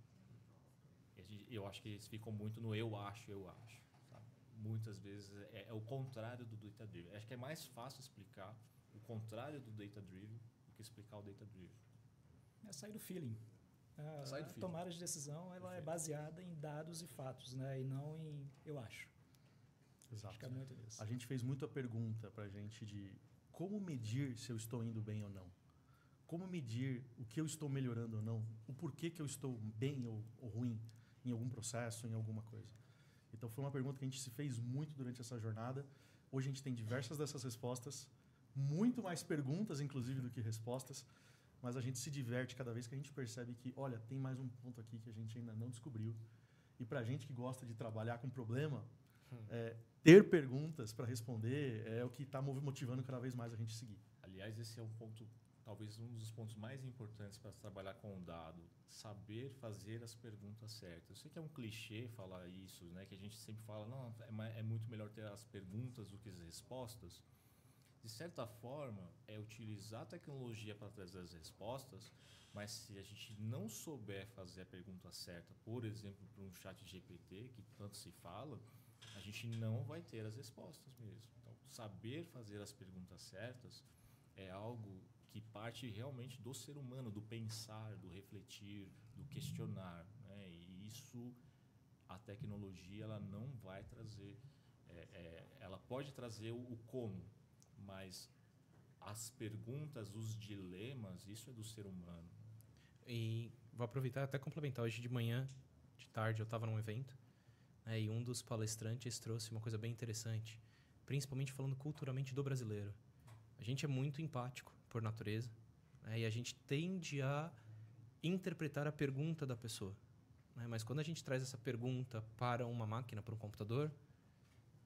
Eu acho que eles ficam muito no eu acho. Sabe? Muitas vezes é o contrário do data-driven. Acho que é mais fácil explicar o contrário do data-driven do que explicar o data-driven.
É sair do feeling. A tomada de decisão ela é baseada em dados e fatos, né? E não em eu acho.
Exato.
Acho que é muito disso.
A gente fez muita pergunta para a gente de como medir se eu estou indo bem ou não. Como medir o que eu estou melhorando ou não. O porquê que eu estou bem ou ruim em algum processo, em alguma coisa. Então foi uma pergunta que a gente se fez muito durante essa jornada. Hoje a gente tem diversas dessas respostas. Muito mais perguntas, inclusive, do que respostas. Mas a gente se diverte cada vez que a gente percebe que, olha, tem mais um ponto aqui que a gente ainda não descobriu E para a gente que gosta de trabalhar com problema, ter perguntas para responder é o que está motivando cada vez mais a gente seguir.
Aliás, esse é um ponto, talvez um dos pontos mais importantes para trabalhar com o dado. Saber fazer as perguntas certas. Eu sei que é um clichê falar isso, né? Que a gente sempre fala, não, é muito melhor ter as perguntas do que as respostas. De certa forma, é utilizar a tecnologia para trazer as respostas, mas se a gente não souber fazer a pergunta certa, por exemplo, para um chat GPT, que tanto se fala, a gente não vai ter as respostas mesmo. Então, saber fazer as perguntas certas é algo que parte realmente do ser humano, do pensar, do refletir, do questionar, né? E isso, a tecnologia ela não vai trazer. Ela pode trazer o como, mas as perguntas, os dilemas, isso é do ser humano.
E vou aproveitar até complementar. Hoje de manhã, de tarde, eu estava num evento, né, e um dos palestrantes trouxe uma coisa bem interessante, principalmente falando culturalmente do brasileiro. A gente é muito empático por natureza, né, e a gente tende a interpretar a pergunta da pessoa, né, mas quando a gente traz essa pergunta para uma máquina, para um computador,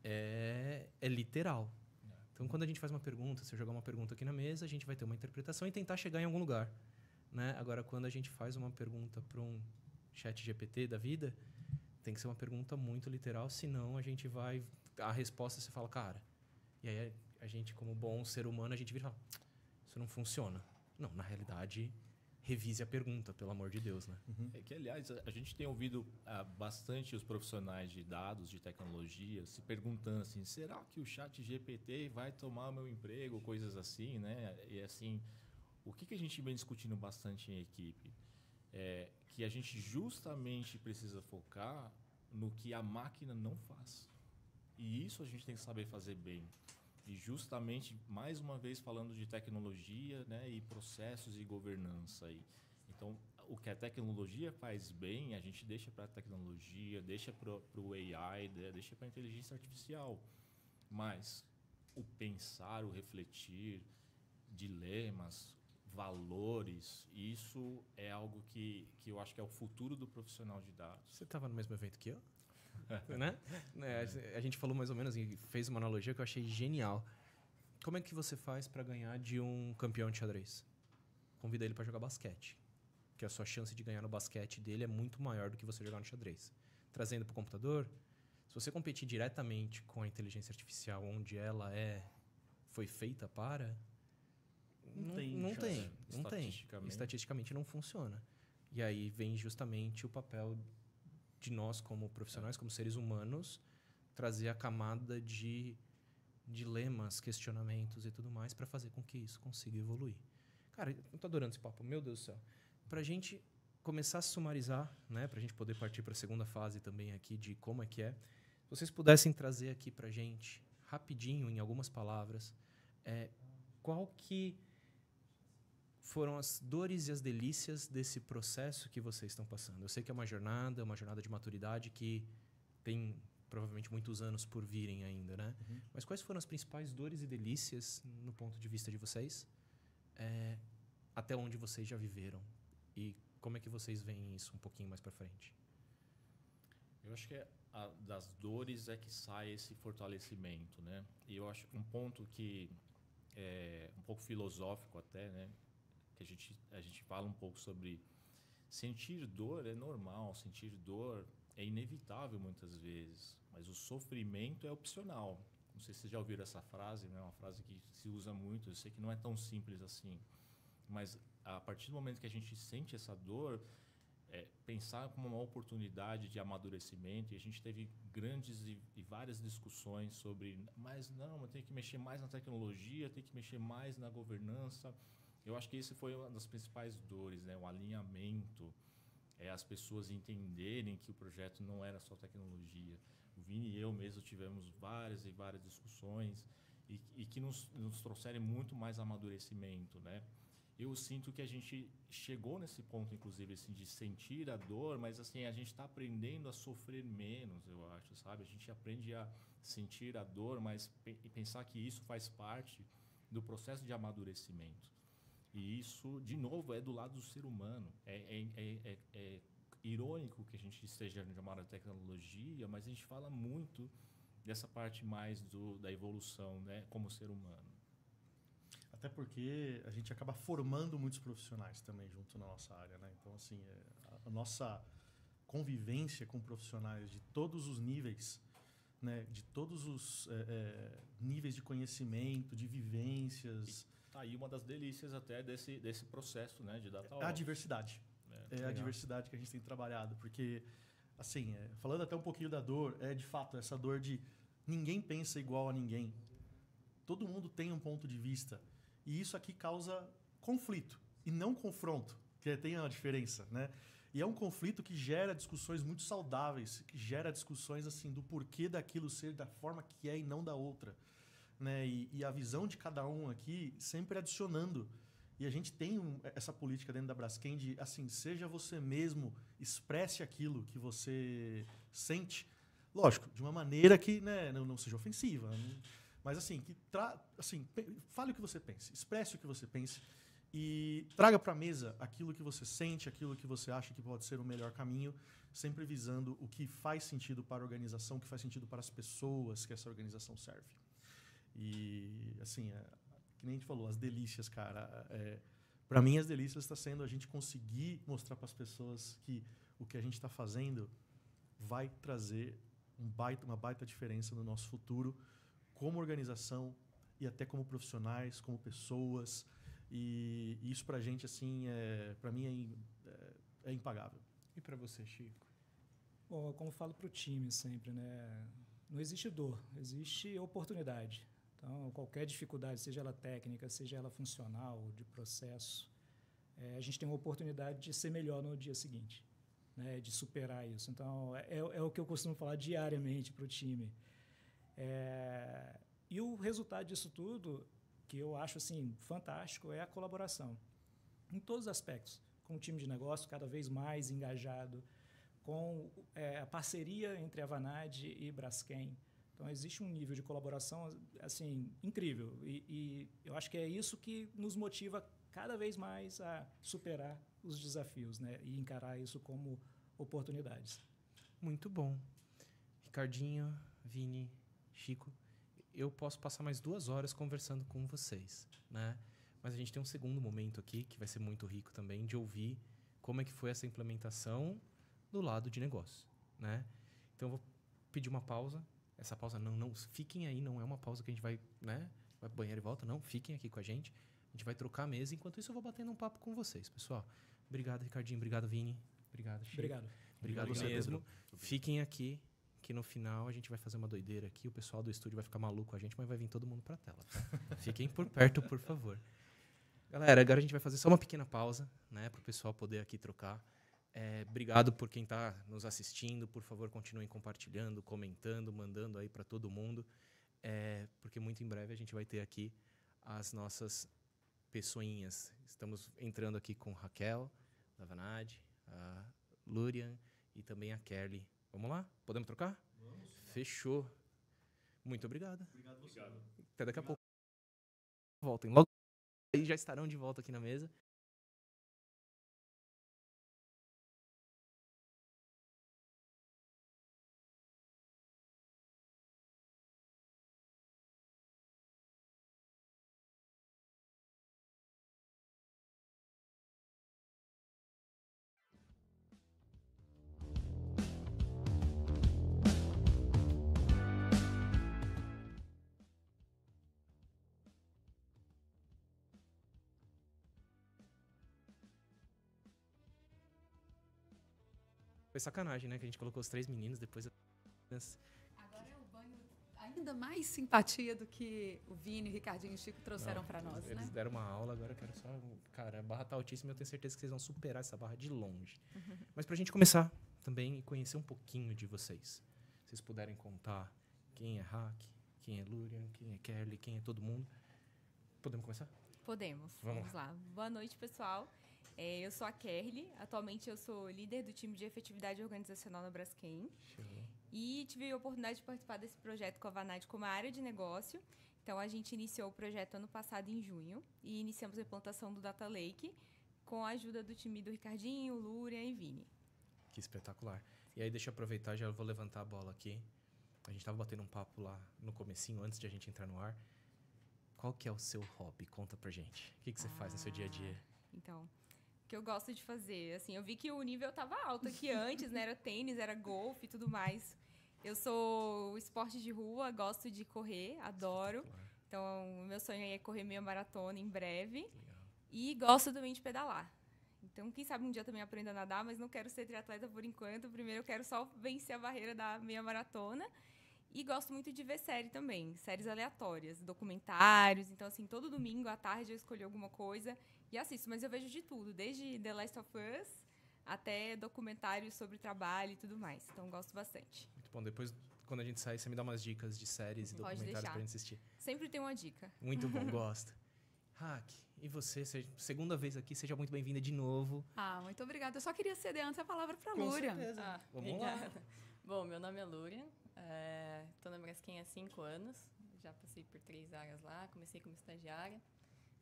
é literal. Então, quando a gente faz uma pergunta, se eu jogar uma pergunta aqui na mesa, a gente vai ter uma interpretação e tentar chegar em algum lugar, né? Agora, quando a gente faz uma pergunta para um chat GPT da vida, tem que ser uma pergunta muito literal, senão a gente vai... A resposta você fala, cara... E aí a gente, como bom ser humano, a gente vira e fala, isso não funciona. Não, na realidade, revise a pergunta, pelo amor de Deus, né?
É que, aliás, a gente tem ouvido bastante os profissionais de dados, de tecnologia, se perguntando assim, será que o chat GPT vai tomar o meu emprego? Coisas assim, né? E assim, o que a gente vem discutindo bastante em equipe? É que a gente justamente precisa focar no que a máquina não faz. E isso a gente tem que saber fazer bem. E justamente, mais uma vez, falando de tecnologia, né, e processos e governança. Então, o que a tecnologia faz bem, a gente deixa para a tecnologia, deixa para o AI, deixa para a inteligência artificial. Mas o pensar, o refletir, dilemas, valores, isso é algo que eu acho que é o futuro do profissional de dados.
Você estava no mesmo evento que eu? Né? A gente falou mais ou menos e fez uma analogia que eu achei genial. Como é que você faz para ganhar de um campeão de xadrez? Convida ele para jogar basquete, que a sua chance de ganhar no basquete dele é muito maior do que você jogar no xadrez. Trazendo para o computador, se você competir diretamente com a inteligência artificial, onde ela foi feita para, não tem. Estatisticamente não funciona. E aí vem justamente o papel de nós como profissionais, como seres humanos, trazer a camada de dilemas, questionamentos e tudo mais para fazer com que isso consiga evoluir. Cara, eu tô adorando esse papo, meu Deus do céu. Para a gente começar a sumarizar, né, para a gente poder partir para a segunda fase também aqui de como é que é, se vocês pudessem trazer aqui para a gente, rapidinho, em algumas palavras, qual que foram as dores e as delícias desse processo que vocês estão passando? Eu sei que é uma jornada de maturidade que tem provavelmente muitos anos por virem ainda, né? Uhum. Mas quais foram as principais dores e delícias no ponto de vista de vocês? Até onde vocês já viveram? E como é que vocês veem isso um pouquinho mais para frente?
Eu acho que das dores é que sai esse fortalecimento, né? E eu acho que um ponto que é um pouco filosófico até, né? Que a gente fala um pouco sobre sentir dor é normal, sentir dor é inevitável muitas vezes, mas o sofrimento é opcional. Não sei se vocês já ouviram essa frase, né? É uma frase que se usa muito, eu sei que não é tão simples assim, mas a partir do momento que a gente sente essa dor, pensar como uma oportunidade de amadurecimento, e a gente teve grandes e várias discussões sobre, mas não, eu tenho que mexer mais na tecnologia, tenho que mexer mais na governança. Eu acho que esse foi uma das principais dores, né? O alinhamento, as pessoas entenderem que o projeto não era só tecnologia. O Vini e eu mesmo tivemos várias e várias discussões e que nos trouxeram muito mais amadurecimento, né? Eu sinto que a gente chegou nesse ponto, inclusive, assim, de sentir a dor, mas assim, a gente está aprendendo a sofrer menos, eu acho, sabe? A gente aprende a sentir a dor, mas pensar que isso faz parte do processo de amadurecimento. E isso, de novo, é do lado do ser humano. irônico que a gente esteja chamando de tecnologia, mas a gente fala muito dessa parte mais da evolução, né, como ser humano.
Até porque a gente acaba formando muitos profissionais também junto na nossa área, né? Então, assim, a nossa convivência com profissionais de todos os níveis, né? De todos os níveis de conhecimento, de vivências.
E tá aí uma das delícias até desse processo, né, de data
A diversidade. É a diversidade que a gente tem trabalhado. Porque, assim, falando até um pouquinho da dor, de fato, essa dor de ninguém pensa igual a ninguém. Todo mundo tem um ponto de vista. E isso aqui causa conflito e não confronto, que tem uma diferença, né? E é um conflito que gera discussões muito saudáveis, que gera discussões assim do porquê daquilo ser da forma que é e não da outra, né? E a visão de cada um aqui sempre adicionando. E a gente tem essa política dentro da Braskem de, assim, seja você mesmo, expresse aquilo que você sente. Lógico, de uma maneira que, né, não seja ofensiva, mas assim, fale o que você pense, expresse o que você pense e traga para a mesa aquilo que você sente, aquilo que você acha que pode ser o melhor caminho, sempre visando o que faz sentido para a organização, o que faz sentido para as pessoas que essa organização serve. E, assim, que nem a gente falou, as delícias, cara. Para mim, as delícias está sendo a gente conseguir mostrar para as pessoas que o que a gente está fazendo vai trazer uma baita diferença no nosso futuro, como organização e até como profissionais, como pessoas. E isso pra gente, assim, pra mim é impagável.
E para você, Chico?
Bom, como eu falo para o time sempre, né? Não existe dor, existe oportunidade. Então, qualquer dificuldade, seja ela técnica, seja ela funcional, de processo, a gente tem uma oportunidade de ser melhor no dia seguinte, né? De superar isso. Então, é o que eu costumo falar diariamente para o time. E o resultado disso tudo, que eu acho assim fantástico, é a colaboração em todos os aspectos, com o time de negócio cada vez mais engajado, com a parceria entre a Vanad e Braskem. Então existe um nível de colaboração assim incrível e eu acho que é isso que nos motiva cada vez mais a superar os desafios, né, e encarar isso como oportunidades.
Muito bom. Ricardinho, Vini, Chico, eu posso passar mais 2 horas conversando com vocês, né? Mas a gente tem um segundo momento aqui, que vai ser muito rico também, de ouvir como é que foi essa implementação do lado de negócio, né? Então, eu vou pedir uma pausa. Essa pausa, não, fiquem aí, não é uma pausa que a gente vai, né? Vai pro banheiro e volta, não. Fiquem aqui com a gente. A gente vai trocar a mesa. Enquanto isso, eu vou batendo um papo com vocês, pessoal. Obrigado, Ricardinho. Obrigado, Vini. Obrigado, Chico. Obrigado
você,
mesmo.
Pedro.
Fiquem aqui, que no final a gente vai fazer uma doideira aqui. O pessoal do estúdio vai ficar maluco com a gente, mas vai vir todo mundo pra tela, tá? Fiquem por perto, por favor. Galera, agora a gente vai fazer só uma pequena pausa, né? Para o pessoal poder aqui trocar. Obrigado por quem está nos assistindo. Por favor, continuem compartilhando, comentando, mandando aí para todo mundo. Porque muito em breve a gente vai ter aqui as nossas pessoinhas. Estamos entrando aqui com Raquel, da Vanad, a Lurian e também a Kelly. Vamos lá? Podemos trocar?
Vamos.
Fechou. Muito obrigado.
Obrigado você.
Até daqui a pouco. Voltem. Logo aí já estarão de volta aqui na mesa. Foi sacanagem, né? Que a gente colocou os 3 meninos, depois...
Agora é o banho ainda mais simpatia do que o Vini, o Ricardinho e o Chico trouxeram para nós, né?
Eles deram uma aula, agora eu quero só... Cara, a barra tá altíssima e eu tenho certeza que vocês vão superar essa barra de longe. Mas pra gente começar também e conhecer um pouquinho de vocês. Se vocês puderem contar quem é Hack, quem é Lurian, quem é Kelly, quem é todo mundo. Podemos começar?
Podemos. Vamos lá. Boa noite, pessoal. Eu sou a Kerly. Atualmente, eu sou líder do time de efetividade organizacional na Braskem.
Show.
E tive a oportunidade de participar desse projeto com a Vanad como área de negócio. Então, a gente iniciou o projeto ano passado, em junho, e iniciamos a implantação do Data Lake com a ajuda do time do Ricardinho, Lúria e Vini.
Que espetacular. E aí, deixa eu aproveitar, já vou levantar a bola aqui. A gente tava batendo um papo lá no comecinho, antes de a gente entrar no ar. Qual que é o seu hobby? Conta pra gente. O que você faz no seu dia a dia?
Então, o que eu gosto de fazer, assim, eu vi que o nível tava alto aqui antes, né? Era tênis, era golfe e tudo mais. Eu sou esporte de rua, gosto de correr, adoro. Então, o meu sonho é correr meia maratona em breve.
Legal.
E gosto também de pedalar. Então, quem sabe um dia também aprendo a nadar, mas não quero ser triatleta por enquanto. Primeiro, eu quero só vencer a barreira da meia maratona. E gosto muito de ver série também, séries aleatórias, documentários. Então, assim, todo domingo à tarde eu escolho alguma coisa e assisto. Mas eu vejo de tudo, desde The Last of Us até documentários sobre trabalho e tudo mais. Então, gosto bastante.
Muito bom. Depois, quando a gente sair, você me dá umas dicas de séries e
Pode
documentários
deixar.
pra gente assistir.
Sempre tem uma dica.
Muito bom, gosto. Hack, e você? Segunda vez aqui, seja muito bem-vinda de novo.
Muito obrigada. Eu só queria ceder antes a palavra para a
Com
Lúria.
certeza. Vamos lá.
Obrigada. Bom, meu nome é Lúria. Estou na Braskem há 5 anos. Já passei por 3 áreas lá. Comecei como estagiária,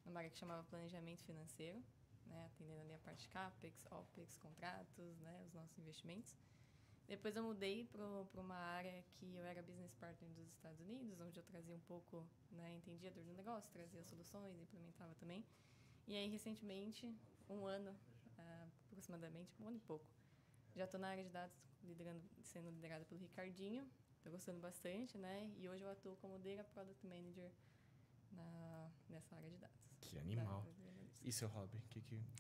numa área que chamava Planejamento Financeiro, né, atendendo ali a parte de CAPEX, OPEX, contratos, né, os nossos investimentos. Depois eu mudei para uma área que eu era business partner dos Estados Unidos, onde eu trazia um pouco, né, entendia a dor do negócio, trazia soluções, implementava também. E aí, recentemente, um ano, aproximadamente, um ano e pouco, já estou na área de dados, sendo liderada pelo Ricardinho. Estou gostando bastante, né? E hoje eu atuo como Data Product Manager nessa área de dados.
Que animal. E seu hobby?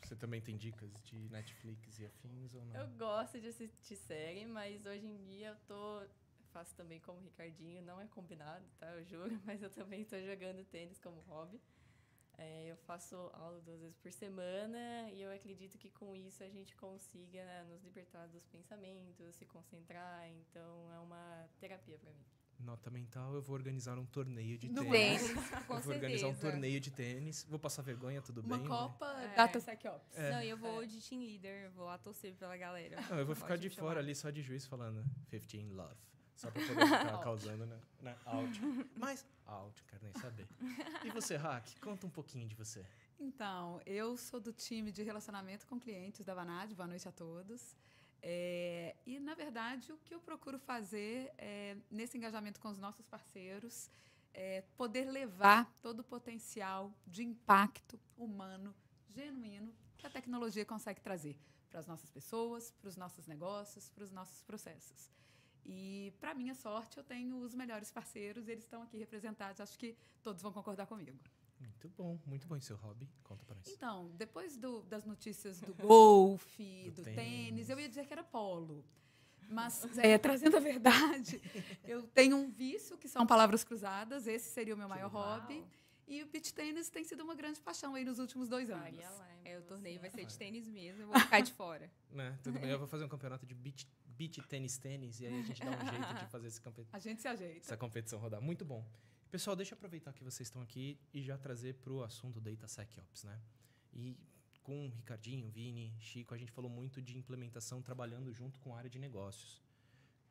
Você também tem dicas de Netflix e afins ou não?
Eu gosto de assistir série, mas hoje em dia faço também como Ricardinho, não é combinado, tá? Eu juro, mas eu também estou jogando tênis como hobby. Eu faço aula 2 vezes por semana e eu acredito que com isso a gente consiga nos libertar dos pensamentos, se concentrar. Então, é uma terapia para mim.
Nota mental, eu vou organizar um torneio de
No
tênis.
tênis, com
Eu vou organizar um
certeza.
torneio de tênis. Vou passar vergonha, tudo
Uma
bem?
Copa
É.
DataSecOps.
Não, e eu vou de team leader, vou lá torcer pela galera.
Não, eu vou ficar
Pode
de
me
fora
chamar.
ali, só de juiz, falando 15 love. Só pra poder ficar causando, né? Out. Mas, out, quero nem saber. E você, Hack? Conta um pouquinho de você.
Então, eu sou do time de relacionamento com clientes da Vanad. Boa noite a todos. E, na verdade, o que eu procuro fazer nesse engajamento com os nossos parceiros é poder levar todo o potencial de impacto humano, genuíno, que a tecnologia consegue trazer para as nossas pessoas, para os nossos negócios, para os nossos processos. E, para minha sorte, eu tenho os melhores parceiros, eles estão aqui representados, acho que todos vão concordar comigo.
Muito bom. E seu hobby? Conta pra nós.
Então, depois das notícias do golfe,
Do
do
tênis.
tênis, eu ia dizer que era polo. Mas, trazendo a verdade, eu tenho um vício, que são palavras cruzadas, esse seria o meu maior
legal.
hobby. E o beach tênis tem sido uma grande paixão aí nos últimos 2 anos.
Faria lá,
O torneio vai ser de
Vai.
tênis mesmo, eu vou ficar de fora.
Né? Tudo bem, eu vou fazer um campeonato de beach tênis, e aí a gente dá um jeito de fazer
A gente se ajeita.
essa competição rodar. Muito bom. Pessoal, deixa eu aproveitar que vocês estão aqui e já trazer para o assunto DataSecOps, né? E com o Ricardinho, Vini, Chico, a gente falou muito de implementação trabalhando junto com a área de negócios.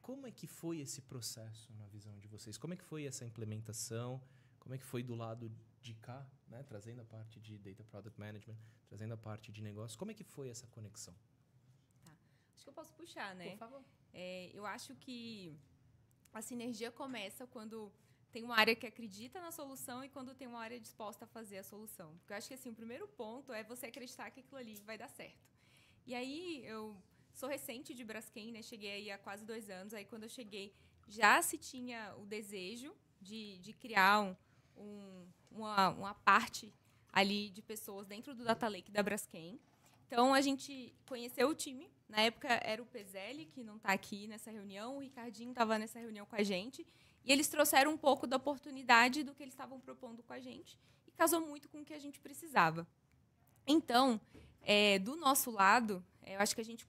Como é que foi esse processo na visão de vocês? Como é que foi essa implementação? Como é que foi do lado de cá, né? Trazendo a parte de Data Product Management, trazendo a parte de negócios. Como é que foi essa conexão?
Acho que eu posso puxar, né?
Por favor.
Eu acho que a sinergia começa quando tem uma área que acredita na solução e quando tem uma área disposta a fazer a solução. Porque eu acho que assim, o primeiro ponto é você acreditar que aquilo ali vai dar certo. E aí, eu sou recente de Braskem, né? Cheguei aí há quase 2 anos. Aí, quando eu cheguei, já se tinha o desejo de criar uma parte ali de pessoas dentro do Data Lake da Braskem. Então, a gente conheceu o time. Na época, era o Pezelli, que não está aqui nessa reunião. O Ricardinho estava nessa reunião com a gente. E eles trouxeram um pouco da oportunidade do que eles estavam propondo com a gente. E casou muito com o que a gente precisava. Então, do nosso lado, eu acho que a gente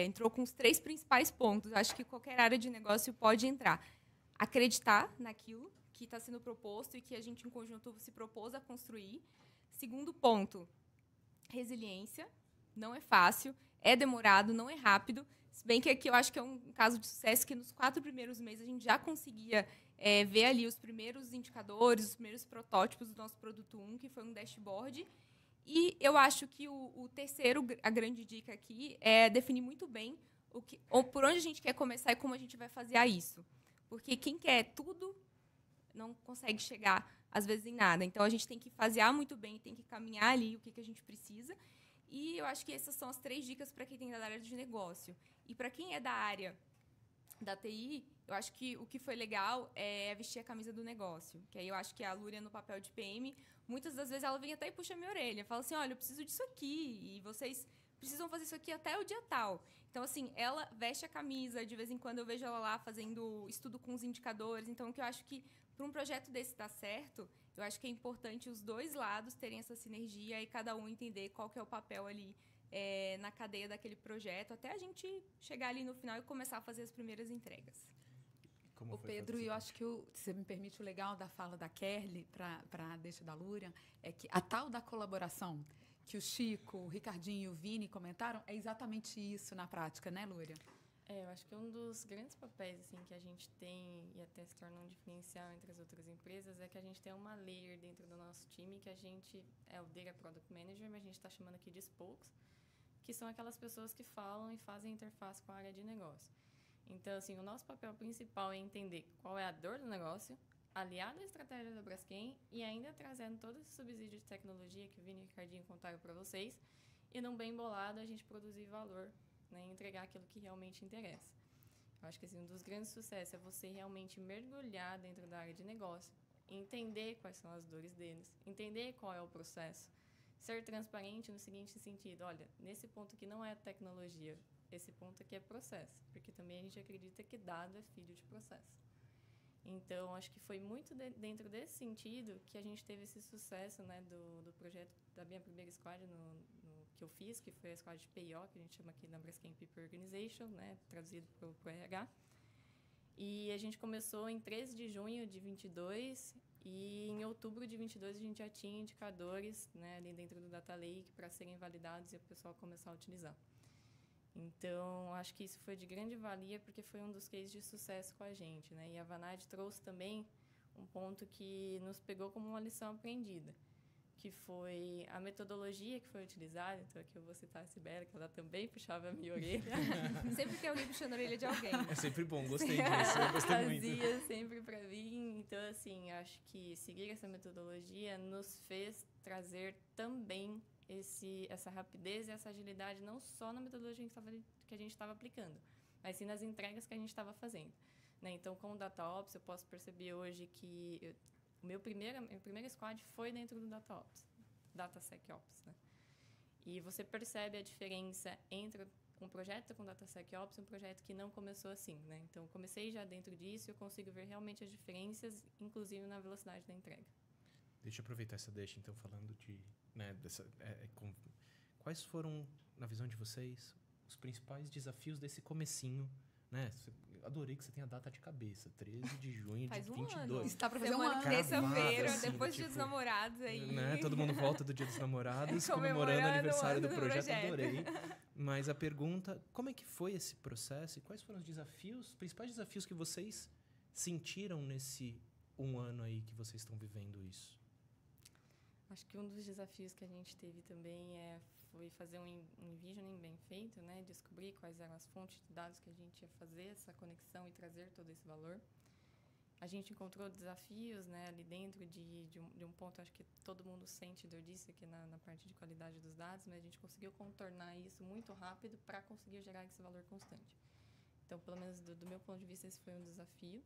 entrou com os 3 principais pontos. Eu acho que qualquer área de negócio pode entrar. Acreditar naquilo que está sendo proposto e que a gente, em conjunto, se propôs a construir. Segundo ponto, resiliência. Não é fácil, é demorado, não é rápido. Se bem que aqui eu acho que é um caso de sucesso que nos 4 primeiros meses a gente já conseguia ver ali os primeiros indicadores, os primeiros protótipos do nosso produto 1, que foi um dashboard. E eu acho que o terceiro, a grande dica aqui, é definir muito bem ou por onde a gente quer começar e como a gente vai fazer isso. Porque quem quer tudo não consegue chegar, às vezes, em nada. Então, a gente tem que fasear muito bem, tem que caminhar ali o que a gente precisa. E eu acho que essas são as 3 dicas para quem tem da área de negócio. E para quem é da área da TI, eu acho que o que foi legal é vestir a camisa do negócio. Que aí eu acho que a Lúria, no papel de PM, muitas das vezes ela vem até e puxa a minha orelha. Fala assim, olha, eu preciso disso aqui. E vocês precisam fazer isso aqui até o dia tal. Então, assim, ela veste a camisa. De vez em quando eu vejo ela lá fazendo estudo com os indicadores. Então, o que eu acho que para um projeto desse dar certo, eu acho que é importante os 2 lados terem essa sinergia e cada um entender qual que é o papel ali na cadeia daquele projeto, até a gente chegar ali no final e começar a fazer as primeiras entregas.
O Pedro, eu acho que, se você me permite, o legal da fala da Kerly para a deixa da Lúria é que a tal da colaboração que o Chico, o Ricardinho e o Vini comentaram é exatamente isso na prática, né, Lúria?
Eu acho que um dos grandes papéis assim, que a gente tem, e até se torna um diferencial entre as outras empresas, é que a gente tem uma layer dentro do nosso time, que a gente é o Data Product Manager, mas a gente está chamando aqui de spokes, que são aquelas pessoas que falam e fazem interface com a área de negócio. Então, assim, o nosso papel principal é entender qual é a dor do negócio, aliado à estratégia da Braskem e ainda trazendo todo esse subsídio de tecnologia que o Vini e o Ricardinho contaram para vocês, e num bem bolado a gente produzir valor, né, entregar aquilo que realmente interessa. Eu acho que assim, um dos grandes sucessos é você realmente mergulhar dentro da área de negócio, entender quais são as dores deles, entender qual é o processo, ser transparente no seguinte sentido, olha, nesse ponto aqui não é tecnologia, esse ponto aqui é processo, porque também a gente acredita que dado é filho de processo. Então, acho que foi muito dentro desse sentido que a gente teve esse sucesso, né, do projeto da minha primeira squad que eu fiz, que foi a squad de PIO, que a gente chama aqui na Braskem People Organization, né, traduzido para o RH. E a gente começou em 13 de junho de 22 e em outubro de 22 a gente já tinha indicadores, né, ali dentro do Data Lake para serem validados e o pessoal começar a utilizar. Então, acho que isso foi de grande valia porque foi um dos cases de sucesso com a gente, né? E a Vanad trouxe também um ponto que nos pegou como uma lição aprendida, que foi a metodologia que foi utilizada. Então, aqui eu vou citar a Sibeli, que ela também puxava a minha orelha.
Sempre tem alguém puxando a orelha de alguém.
É sempre bom, gostei disso, eu gostei muito.
Fazia sempre para mim. Então, assim, acho que seguir essa metodologia nos fez trazer também essa rapidez e essa agilidade, não só na metodologia que a gente estava aplicando, mas sim nas entregas que a gente estava fazendo, né? Então, com o DataOps, eu posso perceber hoje que minha primeira squad foi dentro do DataOps, DataSecOps, né? E você percebe a diferença entre um projeto com DataSecOps e um projeto que não começou assim, né? Então, comecei já dentro disso e eu consigo ver realmente as diferenças, inclusive na velocidade da entrega.
Deixa eu aproveitar essa deixa, então, falando de... Né, quais foram, na visão de vocês, os principais desafios desse comecinho, né? Adorei que você tenha a data de cabeça, 13 de junho
Faz
de
um
22.
ano.
Está para fazer um
Semana
ano.
terça-feira,
assim,
depois do Dia dos Namorados aí.
Né? Todo mundo volta do Dia dos Namorados, comemorando
Comemorando
o aniversário do
o
projeto,
projeto.
adorei. Mas a pergunta, como é que foi esse processo e quais foram os desafios, os principais desafios que vocês sentiram nesse um ano aí que vocês estão vivendo isso?
Acho que um dos desafios que a gente teve também foi fazer um envisioning bem feito, né? Descobrir quais eram as fontes de dados que a gente ia fazer essa conexão e trazer todo esse valor. A gente encontrou desafios, né, ali dentro de um ponto, acho que todo mundo sente dor disso aqui na parte de qualidade dos dados, mas a gente conseguiu contornar isso muito rápido para conseguir gerar esse valor constante. Então, pelo menos do meu ponto de vista, esse foi um desafio.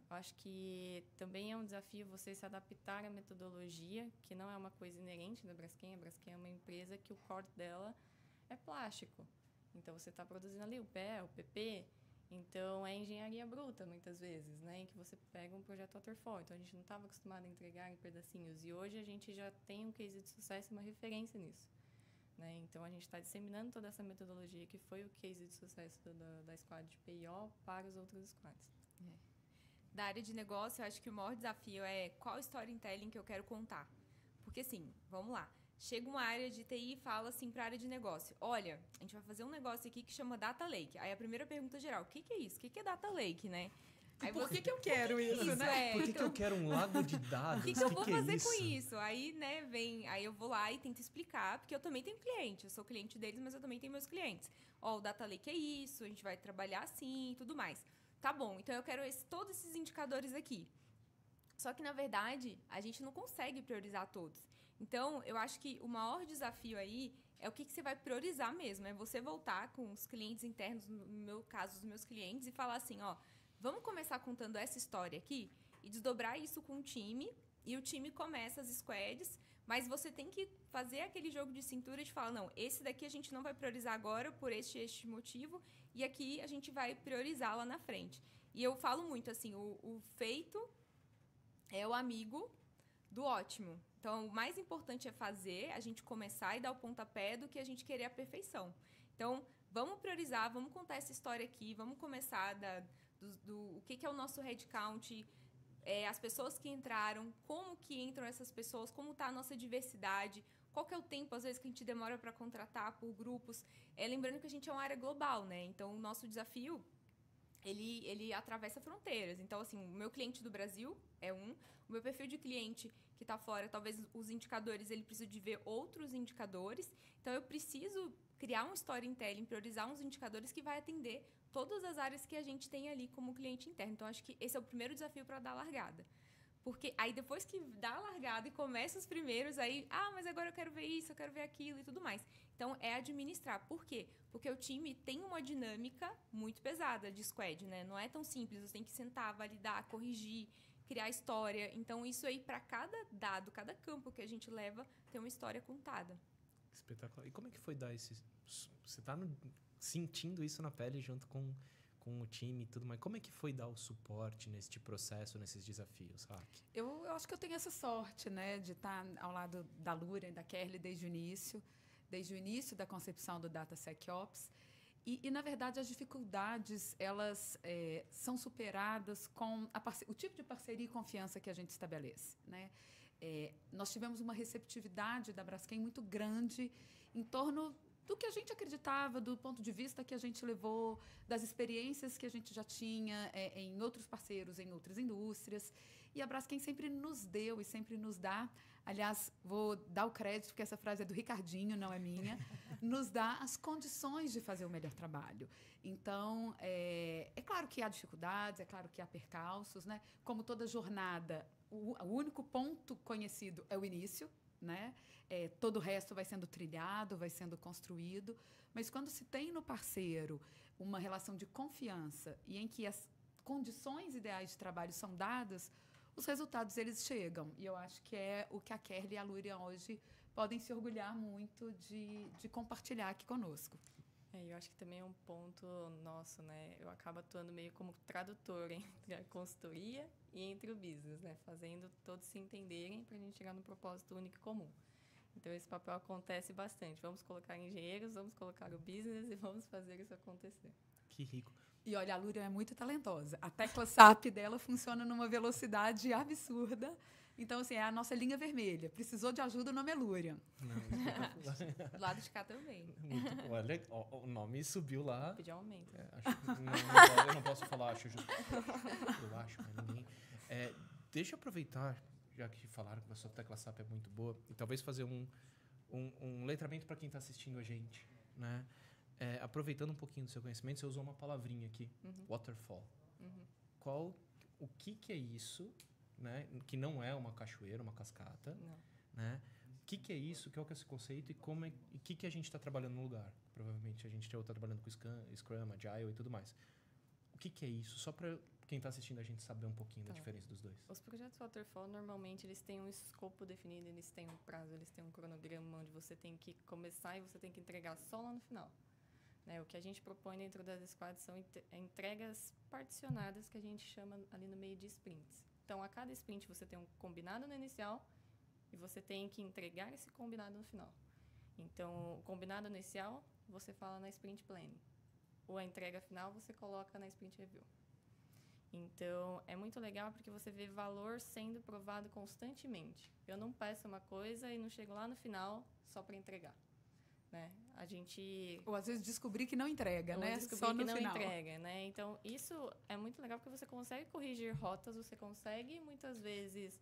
Acho que também é um desafio você se adaptar à metodologia, que não é uma coisa inerente da Braskem. A Braskem é uma empresa que o core dela é plástico. Então, você está produzindo ali o PE, o PP. Então, é engenharia bruta, muitas vezes, né? Em que você pega um projeto waterfall. Então, a gente não estava acostumado a entregar em pedacinhos. E hoje, a gente já tem um case de sucesso e uma referência nisso, né? Então, a gente está disseminando toda essa metodologia, que foi o case de sucesso da squad de PIO para os outros squads.
Da área de negócio, eu acho que o maior desafio é qual storytelling que eu quero contar. Porque, assim, vamos lá. Chega uma área de TI e fala assim para a área de negócio. Olha, a gente vai fazer um negócio aqui que chama Data Lake. Aí a primeira pergunta geral, o que é isso? O que é Data Lake, né? Aí
Por
você,
que eu quero isso, né?
Por que eu quero um lago de dados?
o que eu vou
é
fazer
isso?
com isso? Aí, né, aí eu vou lá e tento explicar, porque eu também tenho cliente, eu sou cliente deles, mas eu também tenho meus clientes. Ó, o Data Lake é isso, a gente vai trabalhar assim e tudo mais. Tá bom, então eu quero todos esses indicadores aqui. Só que, na verdade, a gente não consegue priorizar todos. Então, eu acho que o maior desafio aí é o que você vai priorizar mesmo. É você voltar com os clientes internos, no meu caso, os meus clientes, e falar assim, ó, vamos começar contando essa história aqui e desdobrar isso com o time. E o time começa as squads, mas você tem que fazer aquele jogo de cintura de falar, não, esse daqui a gente não vai priorizar agora por este motivo, e aqui a gente vai priorizar lá na frente. E eu falo muito assim, o feito é o amigo do ótimo. Então, o mais importante é fazer, a gente começar e dar o pontapé do que a gente querer a perfeição. Então, vamos priorizar, vamos contar essa história aqui, vamos começar o que é o nosso headcount, as pessoas que entraram, como que entram essas pessoas, como está a nossa diversidade, qual que é o tempo, às vezes, que a gente demora para contratar por grupos. Lembrando que a gente é uma área global, né? Então, o nosso desafio, ele atravessa fronteiras. Então, assim, o meu cliente do Brasil é o meu perfil de cliente que está fora, talvez os indicadores, ele precisa de ver outros indicadores. Então, eu preciso criar um storytelling, priorizar uns indicadores que vai atender todas as áreas que a gente tem ali como cliente interno. Então, acho que esse é o primeiro desafio para dar a largada. Porque aí, depois que dá a largada e começa os primeiros, aí, mas agora eu quero ver isso, eu quero ver aquilo e tudo mais. Então, é administrar. Por quê? Porque o time tem uma dinâmica muito pesada de squad, né? Não é tão simples, você tem que sentar, validar, corrigir, criar história. Então, isso aí, para cada dado, cada campo que a gente leva, tem uma história contada.
Espetacular. E como é que foi dar esse... Você está sentindo isso na pele junto com o time e tudo mais. Como é que foi dar o suporte nesse processo, nesses desafios, Hack?
Eu acho que eu tenho essa sorte, né, de estar ao lado da Lura e da Kerly desde o início da concepção do DataSecOps. E na verdade, as dificuldades, elas são superadas com o tipo de parceria e confiança que a gente estabelece, né? Nós tivemos uma receptividade da Braskem muito grande em torno do que a gente acreditava, do ponto de vista que a gente levou, das experiências que a gente já tinha em outros parceiros, em outras indústrias. E a Braskem sempre nos deu e sempre nos dá, aliás, vou dar o crédito, porque essa frase é do Ricardinho, não é minha, nos dá as condições de fazer o melhor trabalho. Então, é claro que há dificuldades, é claro que há percalços, né? Como toda jornada, o único ponto conhecido é o início, né? Todo o resto vai sendo trilhado, vai sendo construído, mas quando se tem no parceiro uma relação de confiança e em que as condições ideais de trabalho são dadas, os resultados eles chegam. E eu acho que é o que a Kerly e a Lúria hoje podem se orgulhar muito de compartilhar aqui conosco.
Eu acho que também é um ponto nosso, né? Eu acabo atuando meio como tradutor entre a consultoria e entre o business, né? Fazendo todos se entenderem para a gente chegar no propósito único e comum. Então, esse papel acontece bastante. Vamos colocar engenheiros, vamos colocar o business e vamos fazer isso acontecer.
Que rico.
E olha, a Lúria é muito talentosa. A tecla SAP dela funciona numa velocidade absurda. Então, assim, é a nossa linha vermelha. Precisou de ajuda, o nome é Lúria.
Do lado de cá também.
Muito bom. Olha, o nome subiu lá.
Pedir aumento.
Eu não posso falar, acho justo. Eu acho, mas ninguém... deixa eu aproveitar, já que falaram que a sua tecla SAP é muito boa, e talvez fazer um letramento para quem está assistindo a gente, né? Aproveitando um pouquinho do seu conhecimento, você usou uma palavrinha aqui, waterfall. O que é isso, né? Que não é uma cachoeira, uma cascata,
Não.
né? O que é isso? Qual que é esse conceito e o que a gente está trabalhando no lugar? Provavelmente a gente já está trabalhando com Scrum, Agile e tudo mais. O que é isso? Só para quem está assistindo a gente saber um pouquinho da diferença dos dois.
Os projetos Waterfall, normalmente, eles têm um escopo definido, eles têm um prazo, eles têm um cronograma onde você tem que começar e você tem que entregar só lá no final. Né? O que a gente propõe dentro das squads são entregas particionadas, que a gente chama ali no meio de sprints. Então, a cada sprint você tem um combinado no inicial e você tem que entregar esse combinado no final. Então, o combinado inicial, você fala na sprint planning. Ou a entrega final, você coloca na sprint review. Então, é muito legal porque você vê valor sendo provado constantemente. Eu não peço uma coisa e não chego lá no final só para entregar. né? A gente...
Ou às vezes descobrir que não entrega,
Ou
né?
descobrir
Só
que
no
não
final.
entrega, né? Então, isso é muito legal porque você consegue corrigir rotas, você consegue, muitas vezes,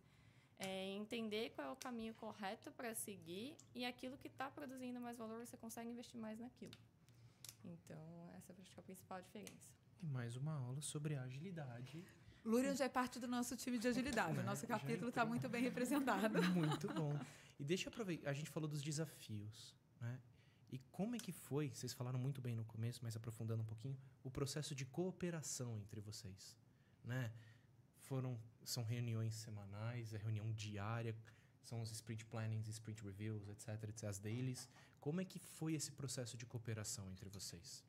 entender qual é o caminho correto para seguir e aquilo que está produzindo mais valor, você consegue investir mais naquilo. Então, essa acho que é a principal diferença.
E mais uma aula sobre agilidade.
Lúria já é parte do nosso time de agilidade. O nosso capítulo está muito bem representado.
Muito bom. E deixa eu aproveitar, a gente falou dos desafios, né? E como é que foi, vocês falaram muito bem no começo, mas aprofundando um pouquinho, o processo de cooperação entre vocês, né? São reuniões semanais, é reunião diária, são os sprint plannings, sprint reviews, etc, as dailies. Como é que foi esse processo de cooperação entre vocês?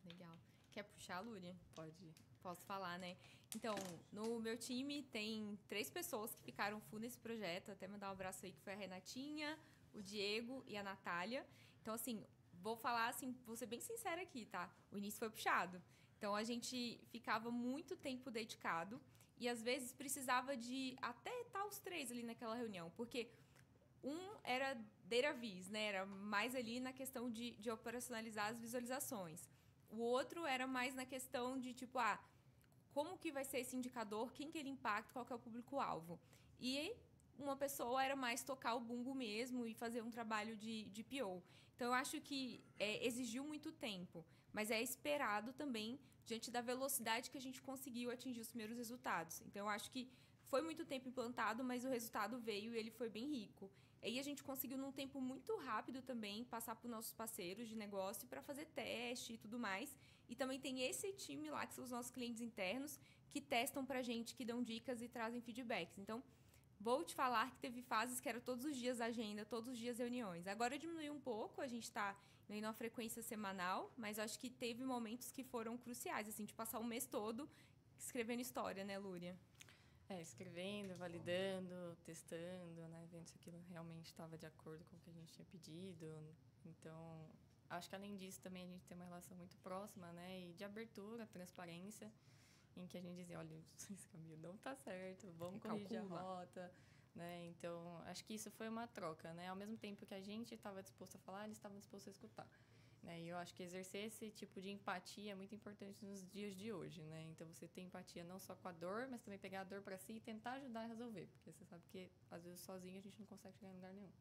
Legal. Quer puxar, Lúria?
Pode.
Posso falar, né? Então, no meu time tem 3 pessoas que ficaram full nesse projeto. Até mandar um abraço aí, que foi a Renatinha, o Diego e a Natália. Então, assim, vou falar assim, vou ser bem sincera aqui, tá? O início foi puxado. Então, a gente ficava muito tempo dedicado e, às vezes, precisava de até estar os 3 ali naquela reunião. Porque um era data viz, né? Era mais ali na questão de operacionalizar as visualizações. O outro era mais na questão de, tipo, como que vai ser esse indicador, quem que ele impacta, qual que é o público-alvo. E uma pessoa era mais tocar o bumbo mesmo e fazer um trabalho de PO. Então, eu acho que exigiu muito tempo, mas é esperado também diante da velocidade que a gente conseguiu atingir os primeiros resultados. Então, eu acho que foi muito tempo implantado, mas o resultado veio e ele foi bem rico. Aí a gente conseguiu, num tempo muito rápido também, passar para os nossos parceiros de negócio para fazer teste e tudo mais. E também tem esse time lá, que são os nossos clientes internos, que testam para a gente, que dão dicas e trazem feedbacks. Então, vou te falar que teve fases que era todos os dias agenda, todos os dias reuniões. Agora diminuiu um pouco, a gente está indo numa frequência semanal, mas acho que teve momentos que foram cruciais, assim, de passar o mês todo escrevendo história, né, Lúria?
Escrevendo, validando, testando, né? Vendo se aquilo realmente estava de acordo com o que a gente tinha pedido. Então, acho que além disso também a gente tem uma relação muito próxima, né? E de abertura, transparência, em que a gente dizia, olha, esse caminho não está certo, vamos corrigir a rota, né? Então, acho que isso foi uma troca, né? Ao mesmo tempo que a gente estava disposto a falar, eles estavam dispostos a escutar. Né? E eu acho que exercer esse tipo de empatia é muito importante nos dias de hoje, né? Então, você ter empatia não só com a dor, mas também pegar a dor para si e tentar ajudar a resolver. Porque você sabe que, às vezes, sozinho a gente não consegue chegar em lugar nenhum.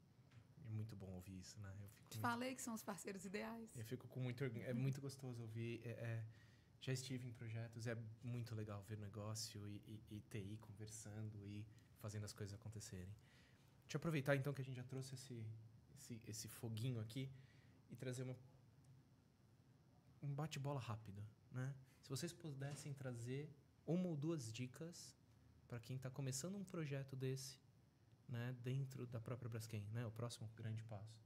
É muito bom ouvir isso, né?
Falei que são os parceiros ideais.
Eu fico com muito orgulho. É muito gostoso ouvir. Já estive em projetos, é muito legal ver negócio e TI conversando e fazendo as coisas acontecerem. Deixa eu aproveitar, então, que a gente já trouxe esse foguinho aqui e trazer um bate-bola rápido, né? Se vocês pudessem trazer 1 ou 2 dicas para quem está começando um projeto desse, né, dentro da própria Braskem, né, o próximo grande passo,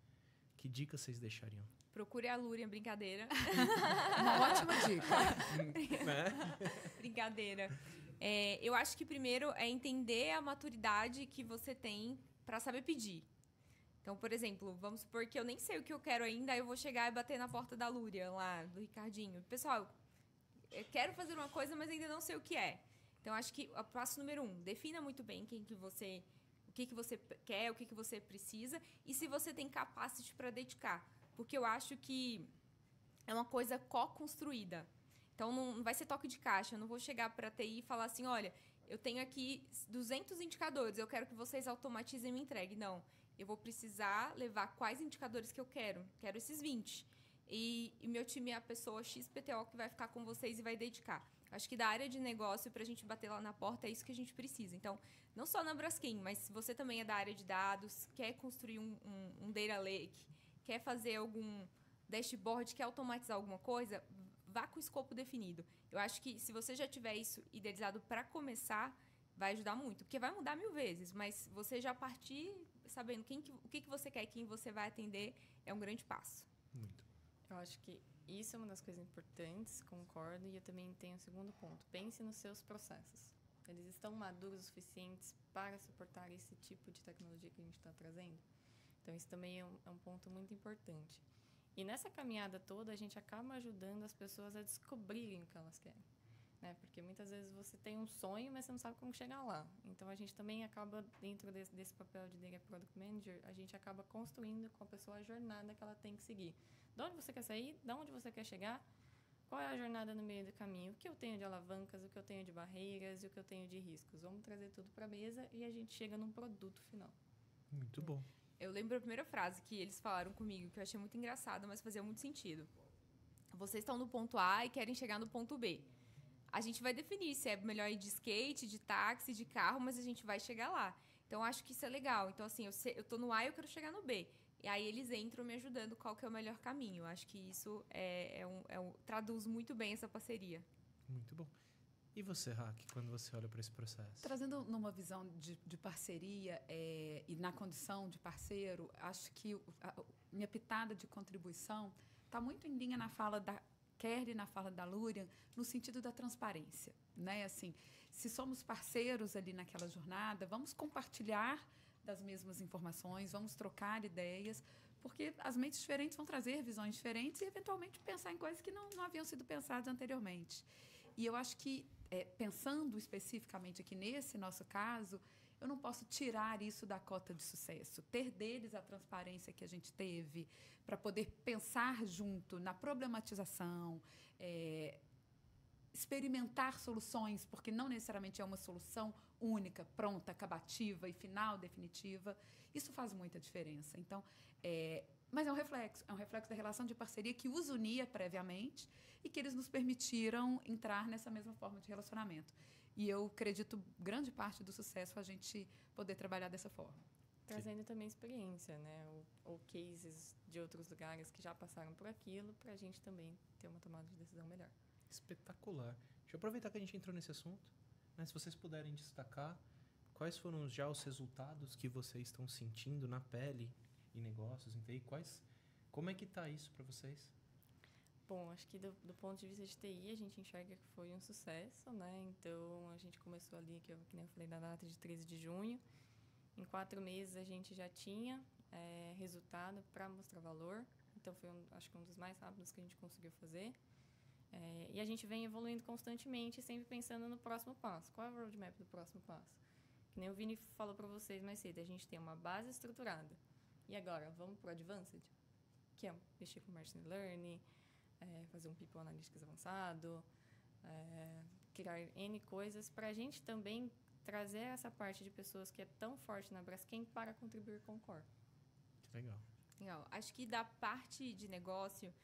que dicas vocês deixariam?
Procure a Lúria, brincadeira.
Uma ótima dica.
Brincadeira. Eu acho que primeiro é entender a maturidade que você tem para saber pedir. Então, por exemplo, vamos supor que eu nem sei o que eu quero ainda, aí eu vou chegar e bater na porta da Lúria, lá, do Ricardinho. Pessoal, eu quero fazer uma coisa, mas ainda não sei o que é. Então, acho que o passo número 1, defina muito bem o que você quer, o que você precisa e se você tem capacity para dedicar. Porque eu acho que é uma coisa co-construída. Então, não vai ser toque de caixa. Eu não vou chegar para a TI e falar assim, olha, eu tenho aqui 200 indicadores, eu quero que vocês automatizem e me entreguem. Não. Eu vou precisar levar quais indicadores que eu quero. Quero esses 20. E meu time é a pessoa XPTO que vai ficar com vocês e vai dedicar. Acho que da área de negócio, para a gente bater lá na porta, é isso que a gente precisa. Então, não só na Braskem, mas se você também é da área de dados, quer construir um data lake, quer fazer algum dashboard, quer automatizar alguma coisa, vá com o escopo definido. Eu acho que se você já tiver isso idealizado para começar, vai ajudar muito. Porque vai mudar 1000 vezes, mas você já partir sabendo o que você quer e quem você vai atender é um grande passo.
Muito.
Eu acho que isso é uma das coisas importantes, concordo. E eu também tenho um segundo ponto. Pense nos seus processos. Eles estão maduros o suficientes para suportar esse tipo de tecnologia que a gente está trazendo? Então, isso também é um ponto muito importante. E nessa caminhada toda, a gente acaba ajudando as pessoas a descobrirem o que elas querem. né? Porque muitas vezes você tem um sonho, mas você não sabe como chegar lá. Então, a gente também acaba, dentro desse papel de Data Product Manager, a gente acaba construindo com a pessoa a jornada que ela tem que seguir. De onde você quer sair, de onde você quer chegar, qual é a jornada no meio do caminho, o que eu tenho de alavancas, o que eu tenho de barreiras e o que eu tenho de riscos. Vamos trazer tudo para a mesa e a gente chega num produto final.
Muito bom.
Eu lembro a primeira frase que eles falaram comigo, que eu achei muito engraçada, mas fazia muito sentido. Vocês estão no ponto A e querem chegar no ponto B. A gente vai definir se é melhor ir de skate, de táxi, de carro, mas a gente vai chegar lá. Então, eu acho que isso é legal. Então, assim, eu tô no A e eu quero chegar no B. E aí eles entram me ajudando qual que é o melhor caminho. Eu acho que isso traduz muito bem essa parceria.
Muito bom. E você, Raque, quando você olha para esse processo?
Trazendo numa visão de parceria e na condição de parceiro, acho que minha pitada de contribuição está muito em linha na fala da Kerry, na fala da Lúria, no sentido da transparência, né? Assim, se somos parceiros ali naquela jornada, vamos compartilhar das mesmas informações, vamos trocar ideias, porque as mentes diferentes vão trazer visões diferentes e, eventualmente, pensar em coisas que não haviam sido pensadas anteriormente. E eu acho que, pensando especificamente aqui nesse nosso caso, eu não posso tirar isso da cota de sucesso. Ter deles a transparência que a gente teve para poder pensar junto na problematização, experimentar soluções, porque não necessariamente é uma solução única, pronta, acabativa e final, definitiva. Isso faz muita diferença. Então, mas é um reflexo da relação de parceria que os unia previamente e que eles nos permitiram entrar nessa mesma forma de relacionamento. E eu acredito grande parte do sucesso a gente poder trabalhar dessa forma.
Trazendo também experiência, né? Ou cases de outros lugares que já passaram por aquilo, para a gente também ter uma tomada de decisão melhor.
Espetacular. Deixa eu aproveitar que a gente entrou nesse assunto, né? Se vocês puderem destacar quais foram já os resultados que vocês estão sentindo na pele em negócios, em TI, como é que está isso para vocês?
Bom, acho que do ponto de vista de TI, a gente enxerga que foi um sucesso, né? Então, a gente começou ali, que nem eu falei, da data de 13 de junho. Em 4 meses, a gente já tinha resultado para mostrar valor. Então, foi, acho que um dos mais rápidos que a gente conseguiu fazer. E a gente vem evoluindo constantemente, sempre pensando no próximo passo. Qual é o roadmap do próximo passo? Que nem o Vini falou para vocês mais cedo, a gente tem uma base estruturada. E agora, vamos para o Advanced? Que é mexer com Machine Learning, fazer um People Analytics avançado, criar N coisas, para a gente também trazer essa parte de pessoas que é tão forte na Braskem para contribuir com o core.
Que legal.
Legal. Acho que da parte de negócio,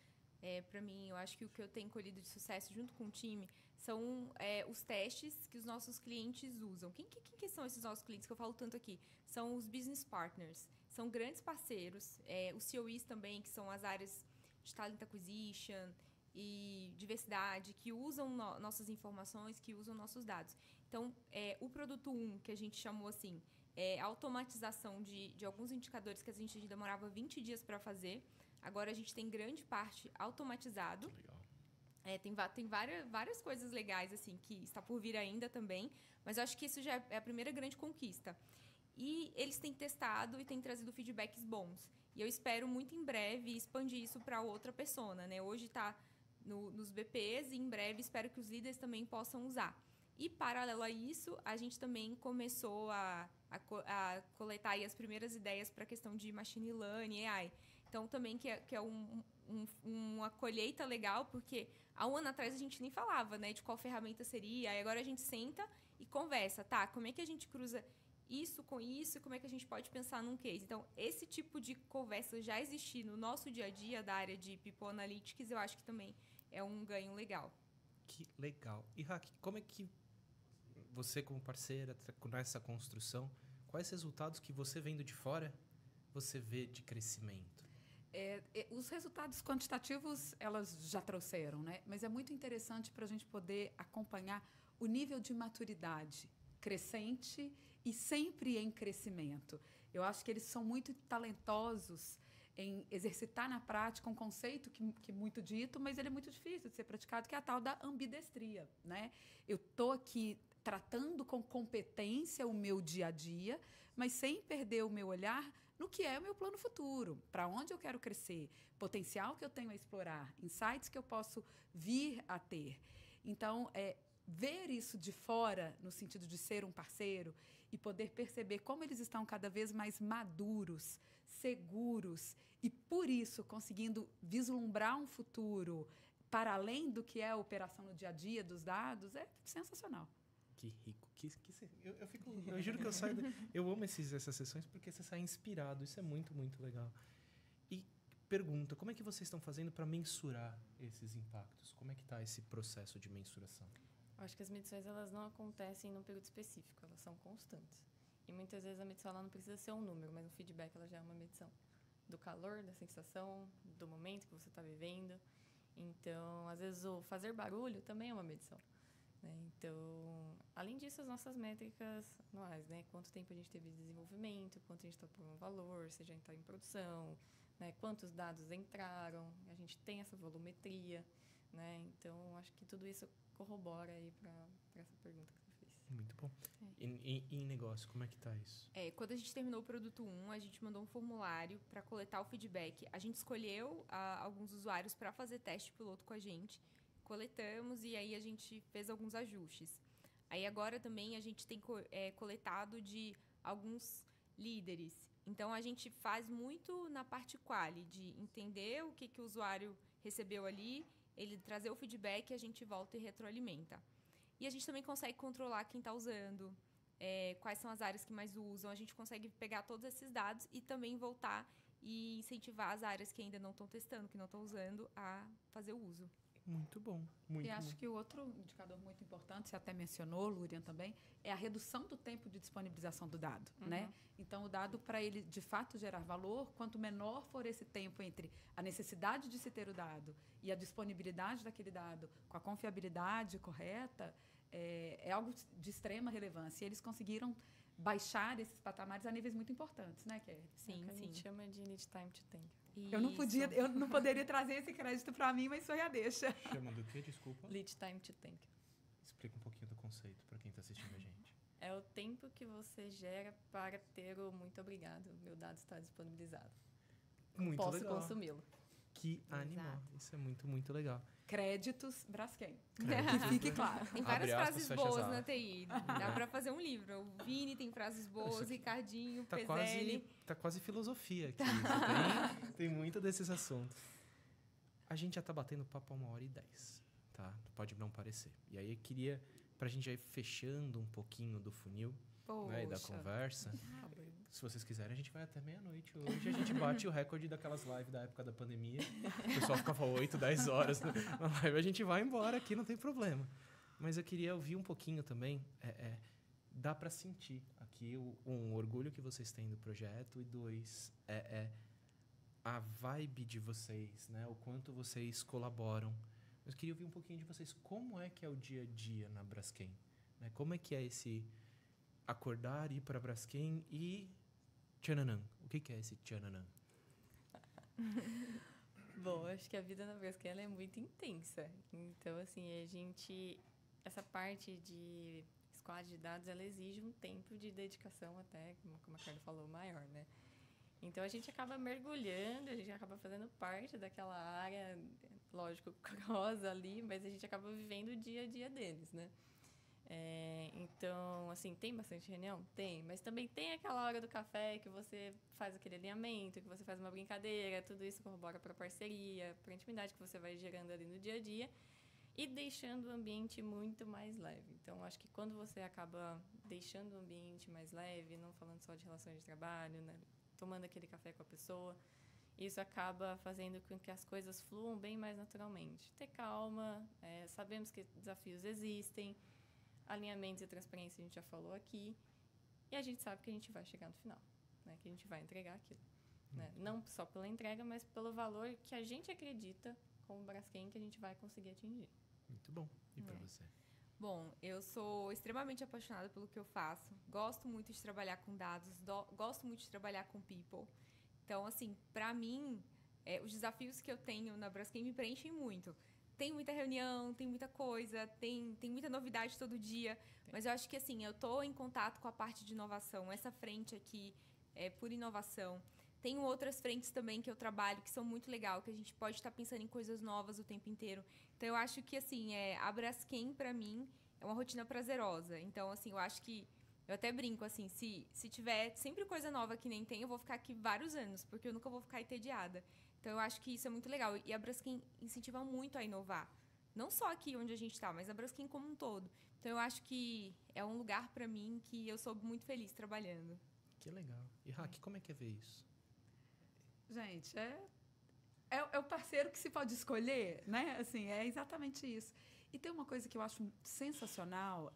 para mim, eu acho que o que eu tenho colhido de sucesso junto com o time são os testes que os nossos clientes usam. Quem que são esses nossos clientes que eu falo tanto aqui? São os business partners. São grandes parceiros. Os COEs também, que são as áreas de talent acquisition e diversidade, que usam nossas informações, que usam nossos dados. Então, o produto 1, que a gente chamou assim, a automatização de alguns indicadores que a gente demorava 20 dias para fazer. Agora, a gente tem grande parte automatizado.
Legal.
Tem várias coisas legais assim que está por vir ainda também, mas eu acho que isso já é a primeira grande conquista. E eles têm testado e têm trazido feedbacks bons. E eu espero muito em breve expandir isso para outra persona, né? Hoje está nos BPs e em breve espero que os líderes também possam usar. E, paralelo a isso, a gente também começou a coletar aí as primeiras ideias para a questão de machine learning, AI. Então, também que é uma colheita legal, porque há um ano atrás a gente nem falava, né, de qual ferramenta seria. Aí agora a gente senta e conversa, tá? Como é que a gente cruza isso com isso? Como é que a gente pode pensar num case? Então, esse tipo de conversa já existir no nosso dia a dia da área de People Analytics, eu acho que também é um ganho legal.
Que legal. E, Raque, como é que você, como parceira, nessa construção, quais resultados que você vendo de fora, você vê de crescimento?
Os resultados quantitativos, elas já trouxeram, né? Mas é muito interessante para a gente poder acompanhar o nível de maturidade crescente e sempre em crescimento. Eu acho que eles são muito talentosos em exercitar na prática um conceito que é muito dito, mas ele é muito difícil de ser praticado, que é a tal da ambidestria, né? Eu estou aqui tratando com competência o meu dia a dia, mas sem perder o meu olhar no que é o meu plano futuro, para onde eu quero crescer, potencial que eu tenho a explorar, insights que eu posso vir a ter. Então, ver isso de fora, no sentido de ser um parceiro, e poder perceber como eles estão cada vez mais maduros, seguros, e por isso conseguindo vislumbrar um futuro para além do que é a operação no dia a dia dos dados, é sensacional.
Que rico. Eu juro que eu saio... Eu amo essas sessões porque você sai inspirado. Isso é muito, muito legal. E pergunta, como é que vocês estão fazendo para mensurar esses impactos? Como é que está esse processo de mensuração?
Eu acho que as medições elas não acontecem num período específico, elas são constantes. E muitas vezes a medição ela não precisa ser um número, mas o feedback ela já é uma medição do calor, da sensação, do momento que você está vivendo. Então, às vezes, o fazer barulho também é uma medição. Né? Então, além disso, as nossas métricas anuais, né? Quanto tempo a gente teve de desenvolvimento, quanto a gente está por um valor, se a gente está em produção, né? Quantos dados entraram, a gente tem essa volumetria. Né? Então, acho que tudo isso corrobora aí para essa pergunta que você fez.
Muito bom. E em negócio, como é que está isso?
Quando a gente terminou o produto 1, a gente mandou um formulário para coletar o feedback. A gente escolheu alguns usuários para fazer teste piloto com a gente, coletamos e aí a gente fez alguns ajustes. Aí agora também a gente tem coletado de alguns líderes. Então, a gente faz muito na parte quali, de entender o que o usuário recebeu ali, ele trazer o feedback e a gente volta e retroalimenta. E a gente também consegue controlar quem está usando, quais são as áreas que mais usam. A gente consegue pegar todos esses dados e também voltar e incentivar as áreas que ainda não estão testando, que não estão usando, a fazer o uso.
Muito bom.
E acho que o outro indicador muito importante, você até mencionou, Lúrian também, é a redução do tempo de disponibilização do dado. Né? Então, o dado, para ele, de fato, gerar valor, quanto menor for esse tempo entre a necessidade de se ter o dado e a disponibilidade daquele dado com a confiabilidade correta, é algo de extrema relevância. E eles conseguiram baixar esses patamares a níveis muito importantes, né, Kelly?
Sim, sim. A gente chama de lead time to tank.
Eu não poderia trazer esse crédito para mim, mas foi a deixa.
Chama do quê? Desculpa.
Lead time to tank.
Explica um pouquinho do conceito para quem está assistindo a gente.
É o tempo que você gera para ter o muito obrigado, meu dado está disponibilizado.
Muito
Posso
legal.
consumi-lo.
Que animal. Isso é muito, muito legal.
Créditos Braskem. Que fique claro.
Tem várias
aspas,
frases boas na TI. Dá para fazer um livro. O Vini tem frases boas, Ricardinho, Pezelli.
Tá quase filosofia aqui. Tem muito desses assuntos. A gente já tá batendo papo a 1h10, tá? Pode não parecer. E aí eu queria, pra gente já ir fechando um pouquinho do funil, né, e da conversa. Se vocês quiserem, a gente vai até meia-noite hoje. A gente bate o recorde daquelas lives da época da pandemia. O pessoal ficava 8, 10 horas na live. A gente vai embora aqui, não tem problema. Mas eu queria ouvir um pouquinho também. Dá para sentir aqui um orgulho que vocês têm do projeto. E 2, a vibe de vocês, né? O quanto vocês colaboram. Eu queria ouvir um pouquinho de vocês. Como é que é o dia a dia na Braskem? Né? Como é que é esse acordar, ir para Braskem e tchananã? O que é esse tchananã?
Bom, acho que a vida na Braskem ela é muito intensa. Então, assim, essa parte de squad de dados, ela exige um tempo de dedicação até, como a Carla falou, maior, né? Então, a gente acaba mergulhando, a gente acaba fazendo parte daquela área, lógico, rosa ali, mas a gente acaba vivendo o dia a dia deles, né? Então, assim, tem bastante reunião? Tem, mas também tem aquela hora do café que você faz aquele alinhamento, que você faz uma brincadeira, tudo isso corrobora para a parceria, para a intimidade que você vai gerando ali no dia a dia e deixando o ambiente muito mais leve. Então, acho que quando você acaba deixando o ambiente mais leve, não falando só de relações de trabalho, né, tomando aquele café com a pessoa, isso acaba fazendo com que as coisas fluam bem mais naturalmente. Ter calma, sabemos que desafios existem, alinhamentos e transparência a gente já falou aqui. E a gente sabe que a gente vai chegar no final, né? Que a gente vai entregar aquilo. Né? Não só pela entrega, mas pelo valor que a gente acredita, como Braskem, que a gente vai conseguir atingir.
Muito bom. E para você?
Bom, eu sou extremamente apaixonada pelo que eu faço. Gosto muito de trabalhar com dados, gosto muito de trabalhar com people. Então, assim, para mim, os desafios que eu tenho na Braskem me preenchem muito. Tem muita reunião, tem muita coisa, tem muita novidade todo dia. Mas eu acho que, assim, eu estou em contato com a parte de inovação. Essa frente aqui é por inovação. Tenho outras frentes também que eu trabalho, que são muito legais, que a gente pode estar pensando em coisas novas o tempo inteiro. Então, eu acho que, assim, a Braskem, para mim, é uma rotina prazerosa. Então, assim, eu acho que eu até brinco, assim, se tiver sempre coisa nova que nem tem, eu vou ficar aqui vários anos, porque eu nunca vou ficar entediada. Então, eu acho que isso é muito legal. E a Braskem incentiva muito a inovar. Não só aqui onde a gente está, mas a Braskem como um todo. Então, eu acho que é um lugar, para mim, que eu sou muito feliz trabalhando.
Que legal. E, Raque, como é que é ver isso?
Gente, é o parceiro que se pode escolher, né? Assim, é exatamente isso. E tem uma coisa que eu acho sensacional,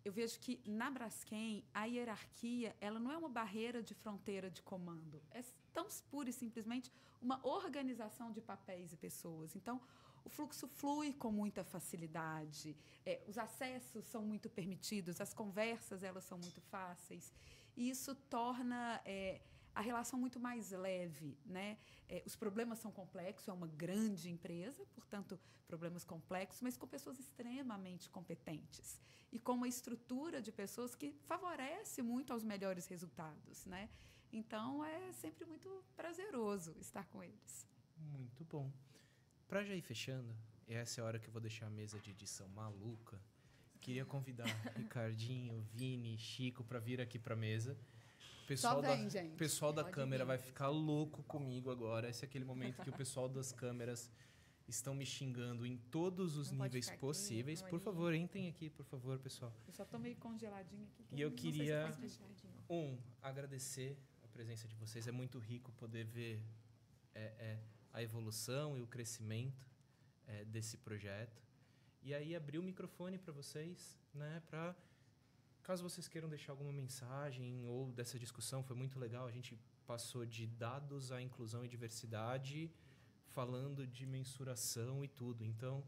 eu vejo que na Braskem a hierarquia ela não é uma barreira de fronteira de comando, é tão pura e simplesmente uma organização de papéis e pessoas. Então, o fluxo flui com muita facilidade, os acessos são muito permitidos, as conversas elas são muito fáceis, e isso torna a relação muito mais leve, né? Os problemas são complexos, é uma grande empresa, portanto, problemas complexos, mas com pessoas extremamente competentes e com uma estrutura de pessoas que favorece muito aos melhores resultados, né? Então, é sempre muito prazeroso estar com eles.
Muito bom. Pra já ir fechando, essa é a hora que eu vou deixar a mesa de edição maluca. Queria convidar Ricardinho, Vini, Chico para vir aqui pra mesa. O pessoal da câmera vai ficar louco comigo agora. Esse é aquele momento que o pessoal das câmeras estão me xingando em todos os níveis possíveis. Por favor, entrem aqui, por favor, pessoal.
Eu só tô meio congeladinha aqui.
E eu queria, agradecer a presença de vocês. É muito rico poder ver a evolução e o crescimento desse projeto. E aí, abrir o microfone para vocês, né, para... Caso vocês queiram deixar alguma mensagem ou dessa discussão, foi muito legal. A gente passou de dados à inclusão e diversidade, falando de mensuração e tudo. Então,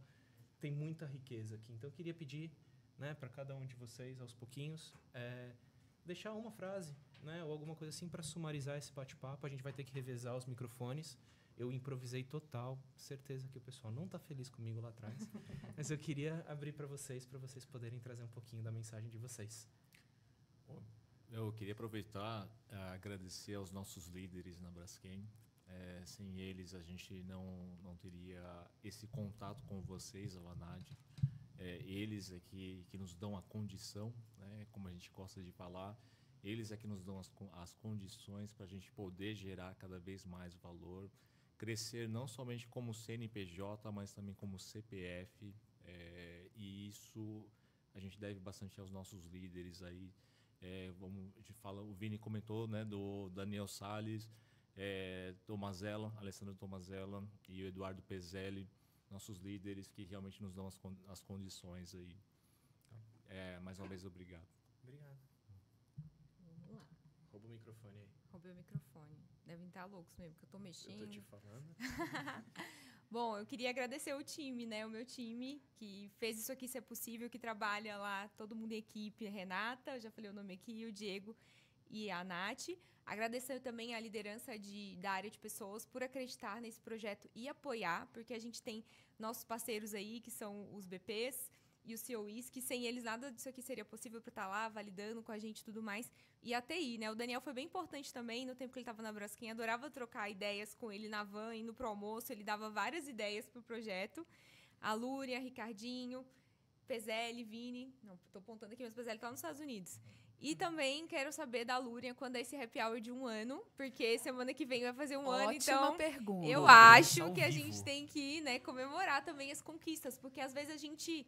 tem muita riqueza aqui. Então, eu queria pedir, né, para cada um de vocês, aos pouquinhos, deixar uma frase, né, ou alguma coisa assim para sumarizar esse bate-papo. A gente vai ter que revezar os microfones. Eu improvisei total. Certeza que o pessoal não está feliz comigo lá atrás. Mas eu queria abrir para vocês poderem trazer um pouquinho da mensagem de vocês.
Bom, eu queria aproveitar e agradecer aos nossos líderes na Braskem. Sem eles, a gente não teria esse contato com vocês, a Vanad. Eles é que nos dão a condição, né, como a gente gosta de falar. Eles é que nos dão as condições para a gente poder gerar cada vez mais valor. Crescer não somente como CNPJ, mas também como CPF, e isso a gente deve bastante aos nossos líderes aí. A gente fala, o Vini comentou, né, do Daniel Salles, Tomazella, Alessandro Tomazella e o Eduardo Pezelli, nossos líderes que realmente nos dão as condições aí. Mais uma vez, obrigado.
Obrigado.
Vamos lá.
Rouba o microfone aí.
Roubei o microfone. Devem estar loucos mesmo, porque eu tô mexendo.
Eu tô te falando.
Bom, eu queria agradecer o time, né? O meu time, que fez isso aqui ser possível, que trabalha lá, todo mundo em equipe. A Renata, eu já falei o nome aqui, o Diego e a Nath. Agradecer também a liderança da área de pessoas por acreditar nesse projeto e apoiar, porque a gente tem nossos parceiros aí, que são os BPs e os COIs, que sem eles nada disso aqui seria possível para estar lá, validando com a gente e tudo mais. E a TI, né? O Daniel foi bem importante também, no tempo que ele estava na Braskem, adorava trocar ideias com ele na van, indo pro almoço, ele dava várias ideias pro projeto. A Lúria, Ricardinho, Pezelli, Vini, não, tô apontando aqui, mas Pezelli tá nos Estados Unidos. E também quero saber da Lúria quando é esse happy hour de 1 ano, porque semana que vem vai fazer um ano, então
Ótima pergunta.
eu acho
ao
que a
vivo.
gente tem que, né, comemorar também as conquistas, porque às vezes a gente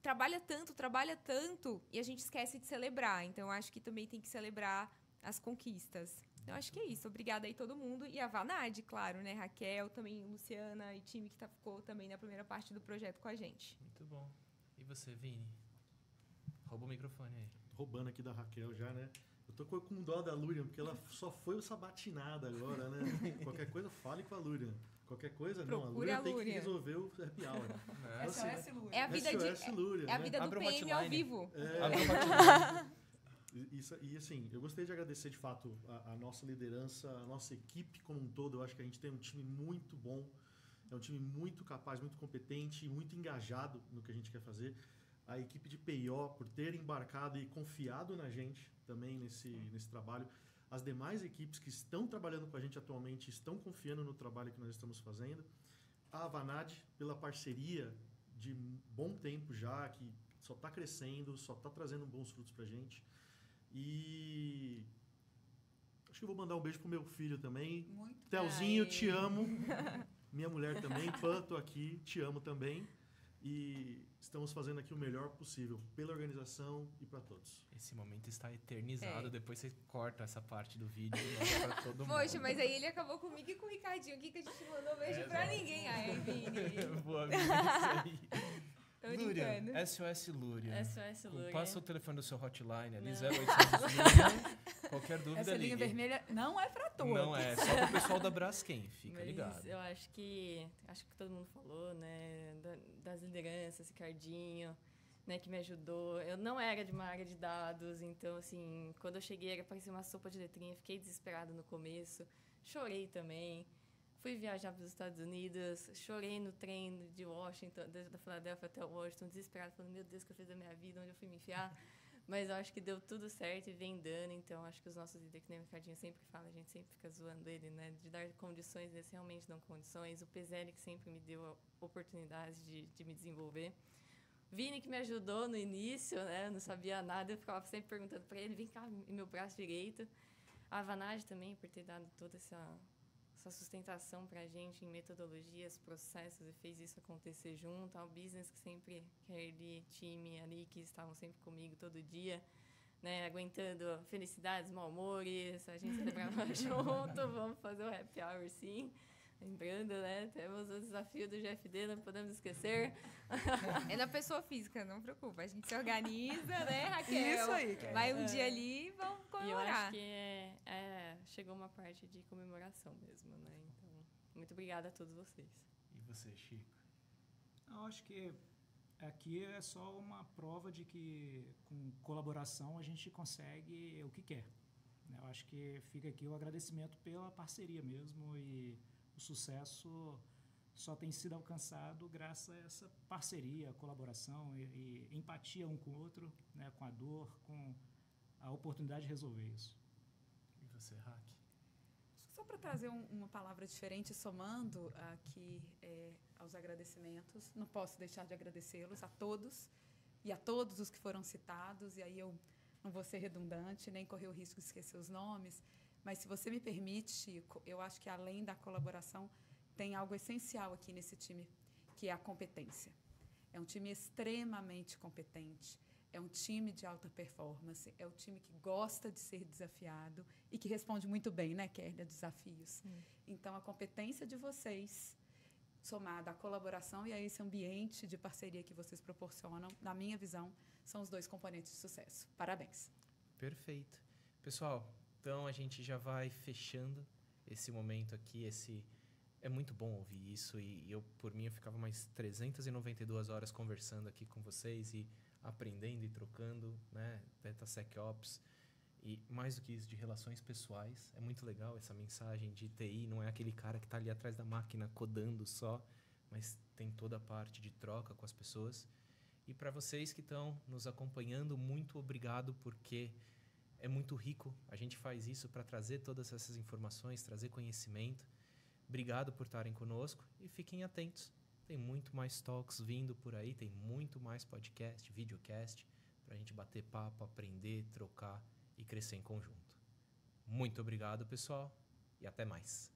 trabalha tanto, e a gente esquece de celebrar. Então, eu acho que também tem que celebrar as conquistas. Então, acho que é isso. Obrigada aí todo mundo. E a Vanad, claro, né? Raquel, também Luciana e time que ficou também na primeira parte do projeto com a gente.
Muito bom. E você, Vini? Rouba o microfone aí.
Roubando aqui da Raquel já, né? Eu tô com dó da Lúria, porque ela só foi o sabatinada agora, né? Qualquer coisa, fale com a Lúria. Qualquer coisa, não. A Lúria tem que resolver o happy hour.
SOS Lúria.
É a vida
SOS Lúria,
é a vida
né?
do
Abre o
PM ao
hotline.
vivo.
E assim, eu gostaria de agradecer de fato a nossa liderança, a nossa equipe como um todo. Eu acho que a gente tem um time muito bom, é um time muito capaz, muito competente e muito engajado no que a gente quer fazer. A equipe de PIO por ter embarcado e confiado na gente também nesse trabalho. As demais equipes que estão trabalhando com a gente atualmente estão confiando no trabalho que nós estamos fazendo. A Vanad, pela parceria de bom tempo já, que só está crescendo, só está trazendo bons frutos para a gente. E acho que eu vou mandar um beijo pro meu filho também.
Muito.
Telzinho,
Ai.
te amo. Minha mulher também, fã, tô aqui, te amo também. E estamos fazendo aqui o melhor possível pela organização e para todos.
Esse momento está eternizado.
É.
Depois você corta essa parte do vídeo e manda pra todo mundo.
Poxa, mas aí ele acabou comigo e com o Ricardinho aqui, que a gente mandou beijo pra ninguém. Ai, Vini.
Boa, Vini, isso aí.
Tô
Lúria,
brincando.
SOS Lúria.
SOS Lúria.
Passa o telefone do seu hotline ali,
Não.
0800 Lúria. Qualquer dúvida,
Essa linha
ligue.
vermelha não é para todos.
Não é, só pro pessoal da Braskem, fica
Mas
ligado.
eu acho que todo mundo falou, né, das lideranças, Ricardinho, né, que me ajudou. Eu não era de uma área de dados, então, assim, quando eu cheguei, parecia uma sopa de letrinha, fiquei desesperada no começo, chorei também. Fui viajar para os Estados Unidos, chorei no trem de Washington, da Filadélfia até Washington, desesperada, falando, meu Deus, o que eu fiz da minha vida, onde eu fui me enfiar? Mas eu acho que deu tudo certo e vem dando, então acho que os nossos líderes, que nem o Ricardinho sempre fala, a gente sempre fica zoando ele, né? De dar condições, eles realmente dão condições. O PZL que sempre me deu oportunidades de me desenvolver. Vini que me ajudou no início, né? Eu não sabia nada, eu ficava sempre perguntando para ele, vem cá, meu braço direito. A Vanage também, por ter dado toda essa sustentação para a gente em metodologias, processos, e fez isso acontecer junto. Ao business, que sempre, Kerly, time ali, que estavam sempre comigo todo dia, né, aguentando felicidades, mau humores, a gente celebrava junto, vamos fazer o happy hour sim. Lembrando, né, temos o desafio do GFD, não podemos esquecer.
É na pessoa física, não preocupa. A gente se organiza, né, Raquel?
Isso aí, Kelly.
Vai um dia ali e vamos
E eu
comemorar.
acho que chegou uma parte de comemoração mesmo, né? Então, muito obrigada a todos vocês.
E você, Chico?
Eu acho que aqui é só uma prova de que com colaboração a gente consegue o que quer. Eu acho que fica aqui o agradecimento pela parceria mesmo, e o sucesso só tem sido alcançado graças a essa parceria, colaboração e empatia um com o outro, né, com a dor, com a oportunidade de resolver isso.
E você, Raque?
Só para trazer uma palavra diferente, somando aqui aos agradecimentos, não posso deixar de agradecê-los a todos e a todos os que foram citados, e aí eu não vou ser redundante, nem correr o risco de esquecer os nomes, mas se você me permite, Chico, eu acho que além da colaboração, tem algo essencial aqui nesse time, que é a competência. É um time extremamente competente, é um time de alta performance, é um time que gosta de ser desafiado e que responde muito bem, né, Kerly, a desafios. Então, a competência de vocês, somada à colaboração e a esse ambiente de parceria que vocês proporcionam, na minha visão, são os dois componentes de sucesso. Parabéns.
Perfeito. Pessoal, então a gente já vai fechando esse momento aqui. É muito bom ouvir isso, e eu, por mim, eu ficava mais 392 horas conversando aqui com vocês e aprendendo e trocando, né, DataSecOps, e mais do que isso, de relações pessoais. É muito legal essa mensagem de TI, não é aquele cara que está ali atrás da máquina codando só, mas tem toda a parte de troca com as pessoas. E para vocês que estão nos acompanhando, muito obrigado, porque é muito rico. A gente faz isso para trazer todas essas informações, trazer conhecimento. Obrigado por estarem conosco e fiquem atentos. Tem muito mais talks vindo por aí, tem muito mais podcast, videocast, para a gente bater papo, aprender, trocar e crescer em conjunto. Muito obrigado, pessoal, e até mais.